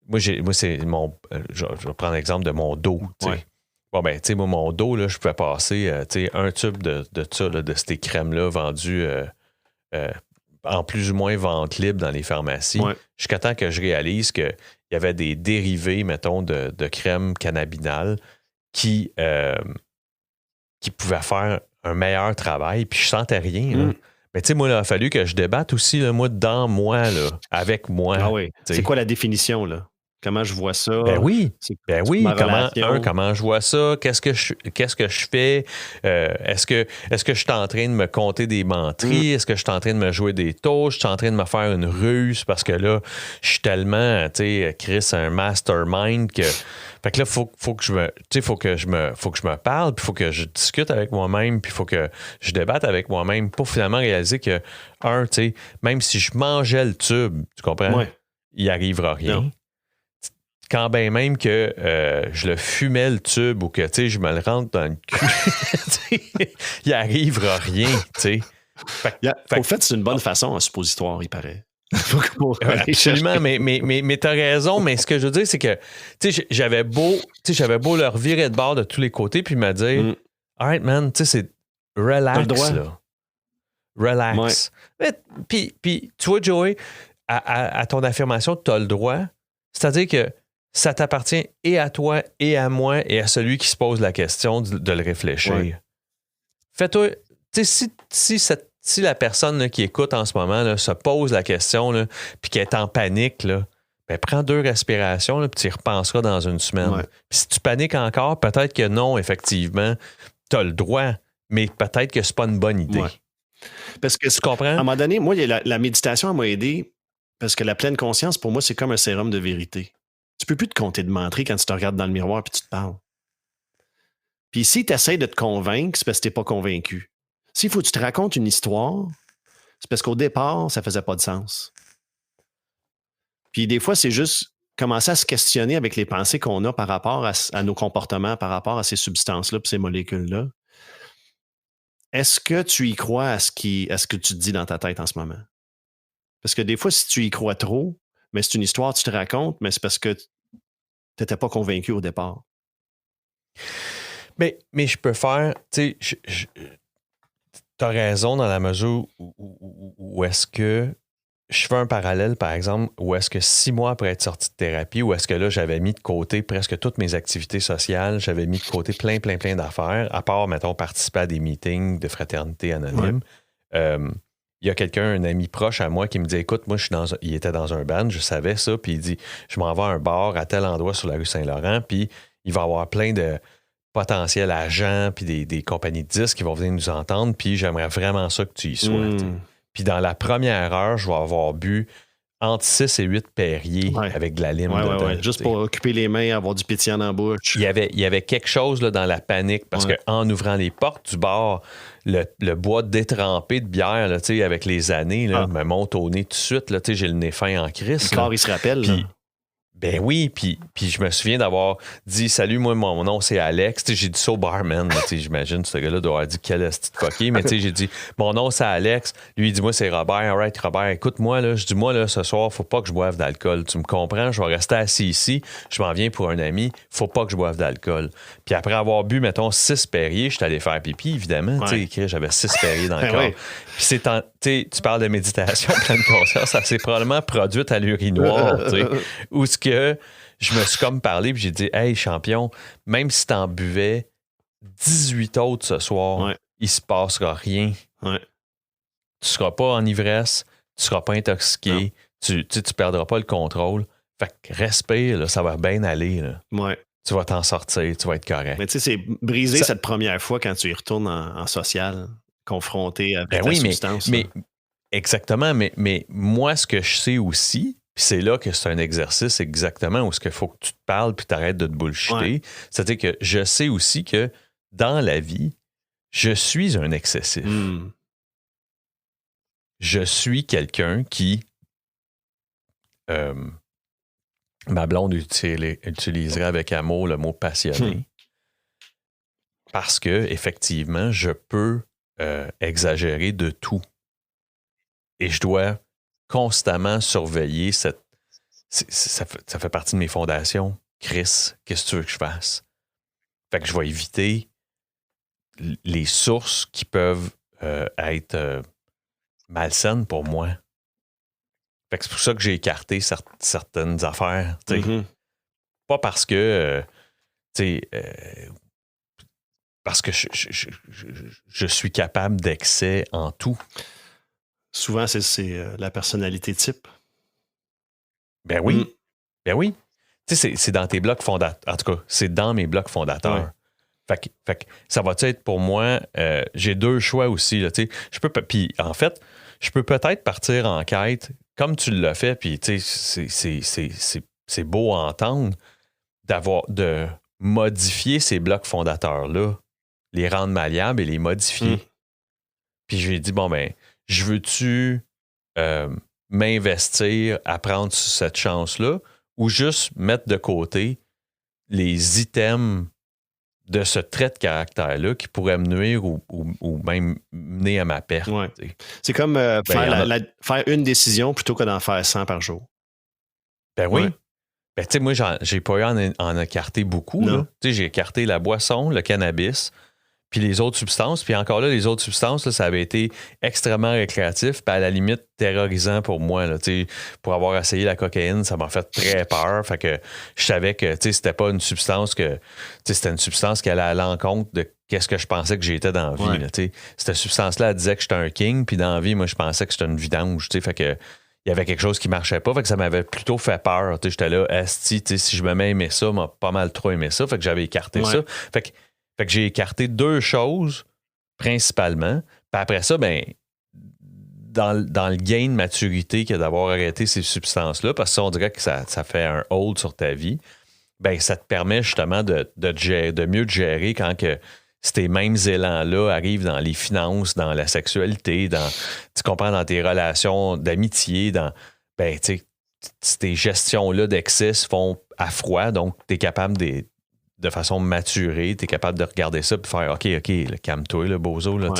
moi c'est mon je vais prendre l'exemple de mon dos. Bon ben moi mon dos là, je pouvais passer un tube de ça, là, de ces crèmes-là vendues en plus ou moins vente libre dans les pharmacies, jusqu'à temps que je réalise qu'il y avait des dérivés, mettons, de crème cannabinale qui pouvaient faire un meilleur travail, puis je sentais rien. Mais tu sais, moi, il a fallu que je débatte aussi, là, moi, dans moi, là, avec moi.
Ah oui. C'est quoi la définition, là? Comment je vois ça?
Ben oui,
C'est
ben
c'est
oui.
ma relation.
Comment je vois ça? Qu'est-ce que je fais? Est-ce que je suis en train de me compter des menteries? Est-ce que je suis en train de me jouer des tours? Je suis en train de me faire une ruse parce que là, je suis tellement, tu sais, Chris, un mastermind que. Fait que là, faut que je me. Tu sais, faut que je me parle, puis faut que je discute avec moi-même, puis faut que je débatte avec moi-même pour finalement réaliser que, tu sais, même si je mangeais le tube, tu comprends?
Ouais.
Il n'arrivera rien.
Non.
Quand bien même que je le fumais le tube ou que je me le rentre dans le cul, il arrivera rien. Fait
Au fait, c'est une bonne façon un suppositoire, il paraît. Pour aller
absolument,
chercher.
mais t'as raison, mais ce que je veux dire, c'est que j'avais beau leur virer de bord de tous les côtés puis me dire Alright, man, c'est
T'as le
relax,
droit.
là. Relax. Puis, tu vois, Joey, à ton affirmation, tu as le droit. C'est-à-dire que ça t'appartient et à toi et à moi et à celui qui se pose la question de le réfléchir.
Ouais.
Fais-toi, tu sais, si la personne là, qui écoute en ce moment là, se pose la question puis qu'elle est en panique, là, ben, prends 2 respirations puis tu y repenseras dans une semaine.
Ouais.
Puis si tu paniques encore, peut-être que non, effectivement, tu as le droit, mais peut-être que c'est pas une bonne idée.
Ouais. Parce que,
Tu comprends?
à un moment donné, moi, la méditation, elle m'a aidé parce que la pleine conscience, pour moi, c'est comme un sérum de vérité. Tu peux plus te compter de mentir quand tu te regardes dans le miroir puis tu te parles. Puis si tu essaies de te convaincre, c'est parce que tu n'es pas convaincu. S'il faut que tu te racontes une histoire, c'est parce qu'au départ, ça faisait pas de sens. Puis des fois, c'est juste commencer à se questionner avec les pensées qu'on a par rapport à nos comportements, par rapport à ces substances-là puis ces molécules-là. Est-ce que tu y crois à ce que tu te dis dans ta tête en ce moment? Parce que des fois, si tu y crois trop, mais c'est une histoire que tu te racontes, mais c'est parce que tu n'étais pas convaincu au départ.
Mais je peux faire, tu sais, tu as raison dans la mesure où est-ce que je fais un parallèle, par exemple, où est-ce que 6 mois après être sorti de thérapie, où est-ce que là, j'avais mis de côté presque toutes mes activités sociales, j'avais mis de côté plein d'affaires, à part, mettons, participer à des meetings de fraternité anonyme. Il y a un ami proche à moi qui me dit, écoute, moi, il était dans un band, je savais ça, puis il dit, je m'en vais à un bar à tel endroit sur la rue Saint-Laurent, puis il va y avoir plein de potentiels agents, puis des compagnies de disques qui vont venir nous entendre, puis j'aimerais vraiment ça que tu y sois. Puis dans la première heure, je vais avoir bu entre 6 et 8 Perrier avec de la lime dedans.
Juste pour occuper les mains, avoir du pétillant dans la bouche.
Il y avait quelque chose là, dans la panique parce qu'en ouvrant les portes du bar, le bois détrempé de bière là, avec les années là, me monte au nez tout de suite. Là, j'ai le nez fin en crise.
Le corps, il se rappelle.
Puis, ben oui, puis je me souviens d'avoir dit « Salut, moi, mon nom, c'est Alex. » J'ai dit ça au barman. J'imagine ce gars-là doit avoir dit « Quel est-ce que fucké? » Mais j'ai dit « Mon nom, c'est Alex. » Lui, il dit « Moi, c'est Robert. » « All right, Robert, écoute-moi, là. » Je dis « Moi, là, ce soir, faut pas que je boive d'alcool. Tu me comprends? Je vais rester assis ici. Je m'en viens pour un ami. Faut pas que je boive d'alcool. » Puis après avoir bu, mettons, 6 Perrier, je suis allé faire pipi, évidemment. J'avais 6 Perrier dans le corps. Puis tu parles de méditation pleine conscience, ça s'est probablement produite à l'urinoir, où ce que je me suis comme parlé puis j'ai dit hey champion, même si t'en buvais 18 autres ce soir, il se passera rien. Tu seras pas en ivresse, tu seras pas intoxiqué, tu perdras pas le contrôle. Fait que respire, là, ça va bien aller. Là. Tu vas t'en sortir, tu vas être correct.
Mais tu sais, c'est briser cette première fois quand tu y retournes en social, confronté avec la substance.
Mais exactement, mais moi, ce que je sais aussi, puis c'est là que c'est un exercice exactement où il faut que tu te parles puis t'arrêtes de te bullshiter. C'est-à-dire que je sais aussi que dans la vie, je suis un excessif. Je suis quelqu'un qui... ma blonde utiliserait avec amour le mot passionné. Parce que, effectivement, je peux exagérer de tout. Et je dois constamment surveiller ça fait partie de mes fondations. Chris, qu'est-ce que tu veux que je fasse? Fait que je vais éviter les sources qui peuvent être malsaines pour moi. Fait que c'est pour ça que j'ai écarté certaines affaires. Pas parce que parce que je suis capable d'excès en tout.
Souvent, c'est la personnalité type.
Ben oui. Ben oui. Tu sais, c'est dans tes blocs fondateurs. En tout cas, c'est dans mes blocs fondateurs.
Ouais.
Fait que ça va être pour moi, j'ai deux choix aussi. Là, puis en fait, je peux peut-être partir en quête, comme tu l'as fait, puis c'est beau à entendre, de modifier ces blocs fondateurs-là, les rendre malléables et les modifier. Puis j'ai dit, bon, ben, je veux-tu m'investir à prendre cette chance-là ou juste mettre de côté les items de ce trait de caractère-là qui pourrait me nuire ou même mener à ma perte.
Ouais. C'est comme faire une décision plutôt que d'en faire 100 par jour.
Ben oui. Ouais. Ben, tu sais, moi, j'ai pas eu en écarter beaucoup. Tu sais, j'ai écarté la boisson, le cannabis, puis les autres substances. Puis encore là, les autres substances, là, ça avait été extrêmement récréatif, puis à la limite terrorisant pour moi. Là, pour avoir essayé la cocaïne, ça m'a fait très peur. Fait que je savais que c'était pas une substance c'était une substance qui allait à l'encontre de qu'est-ce que je pensais que j'étais dans la vie.
Ouais.
Là, cette substance-là, elle disait que j'étais un king, puis dans la vie, moi, je pensais que j'étais une vidange. Fait que il y avait quelque chose qui marchait pas, fait que ça m'avait plutôt fait peur. J'étais là, asti, si je me mets à aimer ça, m'a pas mal trop aimé ça, fait que j'avais écarté ça. Fait que j'ai écarté deux choses, principalement. Puis après ça, ben, dans le gain de maturité que d'avoir arrêté ces substances-là, parce que ça, on dirait que ça fait un hold sur ta vie, ben, ça te permet justement de mieux te gérer quand que ces mêmes élans-là arrivent dans les finances, dans la sexualité, tu comprends, dans tes relations d'amitié, ben, tu sais, ces gestions-là d'excès se font à froid, donc tu es capable de façon maturée, tu es capable de regarder ça et faire OK, là, calme-toi, le bozo. Là,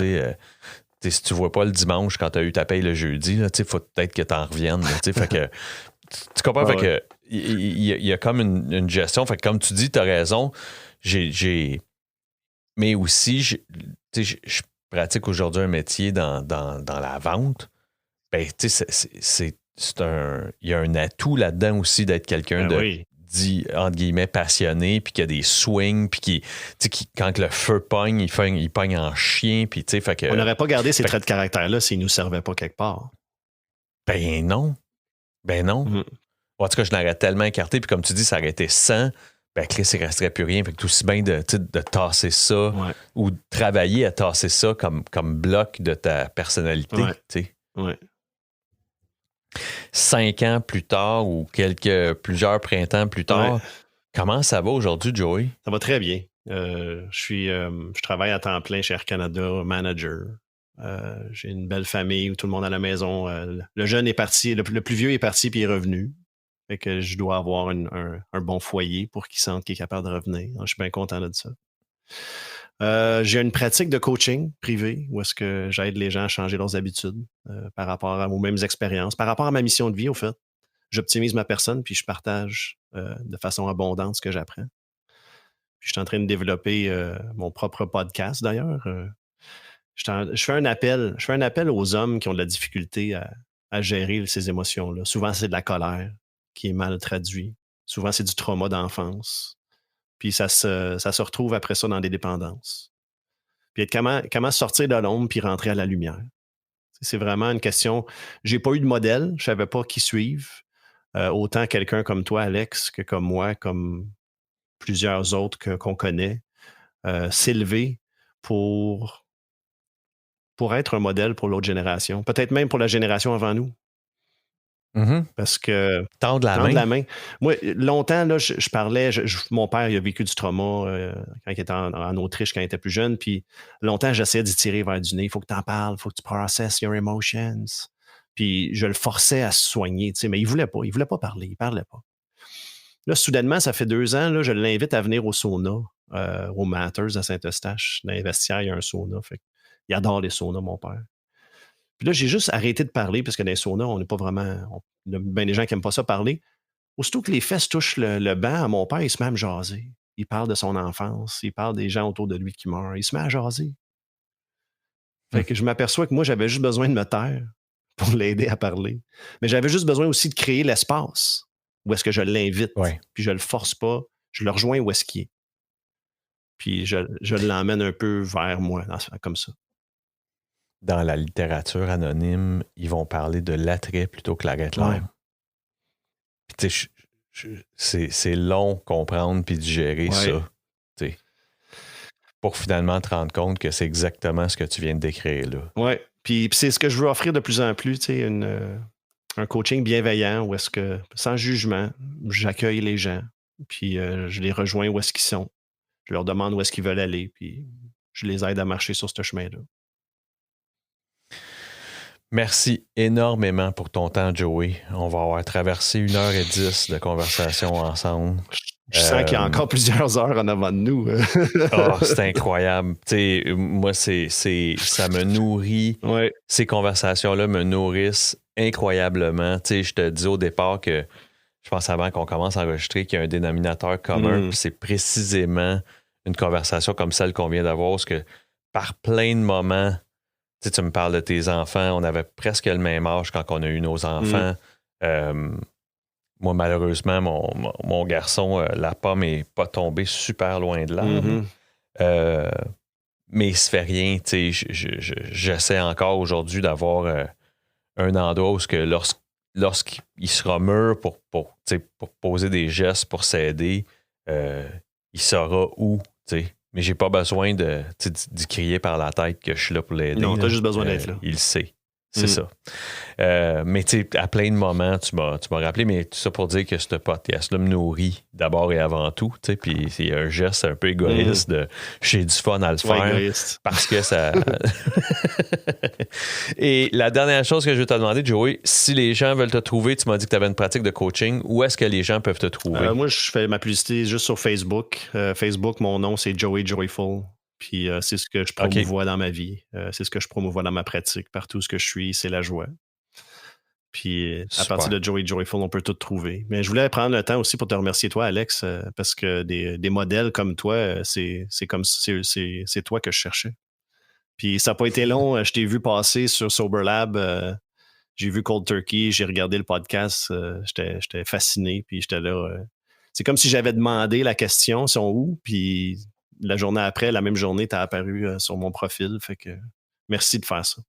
si tu vois pas le dimanche quand tu as eu ta paye le jeudi, il faut peut-être que tu en reviennes. Là, fait que, tu comprends? Fait que il y a comme une gestion. Fait que comme tu dis, tu as raison. Mais aussi, je pratique aujourd'hui un métier dans la vente. Ben, tu sais, il y a un atout là-dedans aussi d'être quelqu'un dit, entre guillemets, passionné, puis qui a des swings, puis qui, quand le feu pogne, il pogne en chien, puis tu sais, fait que...
On n'aurait pas gardé ces traits de caractère-là s'ils ne nous servaient pas quelque part.
Ben non. En tout cas, je l'aurais tellement écarté, puis comme tu dis, ça aurait été 100, ben Chris, il ne resterait plus rien. Fait que tout aussi bien de tasser ça, ou de travailler à tasser ça comme bloc de ta personnalité, tu sais.
Ouais.
5 ans plus tard ou plusieurs printemps plus tard, comment ça va aujourd'hui, Joey?
Ça va très bien. Je travaille à temps plein chez Air Canada, manager. J'ai une belle famille où tout le monde à la maison. Le jeune est parti, le plus vieux est parti puis est revenu. Fait que je dois avoir un bon foyer pour qu'il sente qu'il est capable de revenir. Alors, je suis bien content de ça. J'ai une pratique de coaching privé où est-ce que j'aide les gens à changer leurs habitudes par rapport aux mêmes expériences, par rapport à ma mission de vie, au fait. J'optimise ma personne puis je partage de façon abondante ce que j'apprends. Puis je suis en train de développer mon propre podcast, d'ailleurs. Je fais un appel aux hommes qui ont de la difficulté à gérer ces émotions-là. Souvent, c'est de la colère qui est mal traduite. Souvent, c'est du trauma d'enfance. Puis ça se retrouve après ça dans des dépendances. Puis comment sortir de l'ombre puis rentrer à la lumière. C'est vraiment une question. J'ai pas eu de modèle, je ne savais pas qui suivre. Autant quelqu'un comme toi, Alex, que comme moi, comme plusieurs autres qu'on connaît, s'élever pour être un modèle pour l'autre génération. Peut-être même pour la génération avant nous.
Mm-hmm.
Parce que...
Tendre la main.
Moi, longtemps, là, je parlais... mon père, il a vécu du trauma quand il était en Autriche, quand il était plus jeune. Puis longtemps, j'essayais d'y tirer vers du nez. Il faut que tu en parles, il faut que tu processes your emotions. Puis je le forçais à se soigner, tu sais, mais il voulait pas parler, il parlait pas. Là, soudainement, ça fait 2 ans, là, je l'invite à venir au sauna, au Matters à Saint-Eustache. Dans les vestiaires, il y a un sauna. Fait il adore les saunas, mon père. Puis là, j'ai juste arrêté de parler parce que dans les saunas, on n'est pas vraiment... Il y a bien des gens qui n'aiment pas ça parler. Aussitôt que les fesses touchent le banc, à mon père, il se met à me jaser. Il parle de son enfance, il parle des gens autour de lui qui meurent. Il se met à jaser. Fait que je m'aperçois que moi, j'avais juste besoin de me taire pour l'aider à parler. Mais j'avais juste besoin aussi de créer l'espace où est-ce que je l'invite. Puis je le force pas. Je le rejoins où est-ce qu'il est. Puis je l'emmène un peu vers moi, comme ça.
Dans la littérature anonyme, ils vont parler de l'attrait plutôt que la red line. Puis tu sais, c'est long comprendre puis digérer ça. T'sais, pour finalement te rendre compte que c'est exactement ce que tu viens de décrire là.
Oui, puis c'est ce que je veux offrir de plus en plus, tu sais, un coaching bienveillant où est-ce que, sans jugement, j'accueille les gens, puis je les rejoins où est-ce qu'ils sont. Je leur demande où est-ce qu'ils veulent aller, puis je les aide à marcher sur ce chemin-là.
Merci énormément pour ton temps, Joey. On va avoir traversé 1h10 de conversation ensemble.
Je sens qu'il y a encore plusieurs heures en avant de nous.
C'est incroyable. T'sais, moi, ça me nourrit.
Ouais.
Ces conversations-là me nourrissent incroyablement. T'sais, je te dis au départ que je pense avant qu'on commence à enregistrer qu'il y a un dénominateur commun. Puis c'est précisément une conversation comme celle qu'on vient d'avoir, parce que par plein de moments, tu me parles de tes enfants, on avait presque le même âge quand on a eu nos enfants. Moi, malheureusement, mon garçon, la pomme n'est pas tombée super loin de là. Mais il se fait rien. J'essaie encore aujourd'hui d'avoir un endroit où lorsqu'il sera mûr pour poser des gestes, pour s'aider, il saura où. Mais j'ai pas besoin d'y crier par la tête que je suis là pour l'aider.
Non, t'as juste besoin d'être là.
Il le sait. C'est ça. Mais tu sais, à plein de moments, tu m'as rappelé, mais tout ça pour dire que ce podcast-là me nourrit d'abord et avant tout. Puis c'est un geste un peu égoïste de j'ai du fun à le faire. Parce que ça. Et la dernière chose que je veux te demander, Joey, si les gens veulent te trouver, tu m'as dit que tu avais une pratique de coaching, où est-ce que les gens peuvent te trouver?
Moi, je fais ma publicité juste sur Facebook. Facebook, mon nom, c'est Joey Joyful. Puis c'est ce que je promouvois dans ma vie. C'est ce que je promouvois dans ma pratique. Partout ce que je suis, c'est la joie. Puis à partir de Joey Joyful, on peut tout trouver. Mais je voulais prendre le temps aussi pour te remercier, toi, Alex, parce que des modèles comme toi, c'est toi que je cherchais. Puis ça n'a pas été long. Je t'ai vu passer sur Sober Lab. J'ai vu Cold Turkey. J'ai regardé le podcast. J'étais fasciné. Puis j'étais là. C'est comme si j'avais demandé la question, ils sont où? Puis la journée après, la même journée, tu as apparu sur mon profil. Fait que merci de faire ça.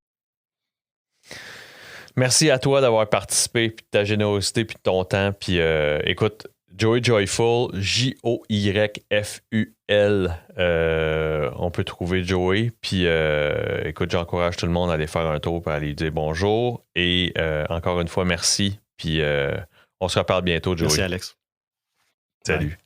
Merci à toi d'avoir participé, puis de ta générosité, puis de ton temps. Puis écoute, Joey Joyful, Joyful. On peut trouver Joey. Puis écoute, j'encourage tout le monde à aller faire un tour, pour aller lui dire bonjour. Et encore une fois, merci. Puis on se reparle bientôt, Joey.
Merci, Alex.
Salut.
Bye.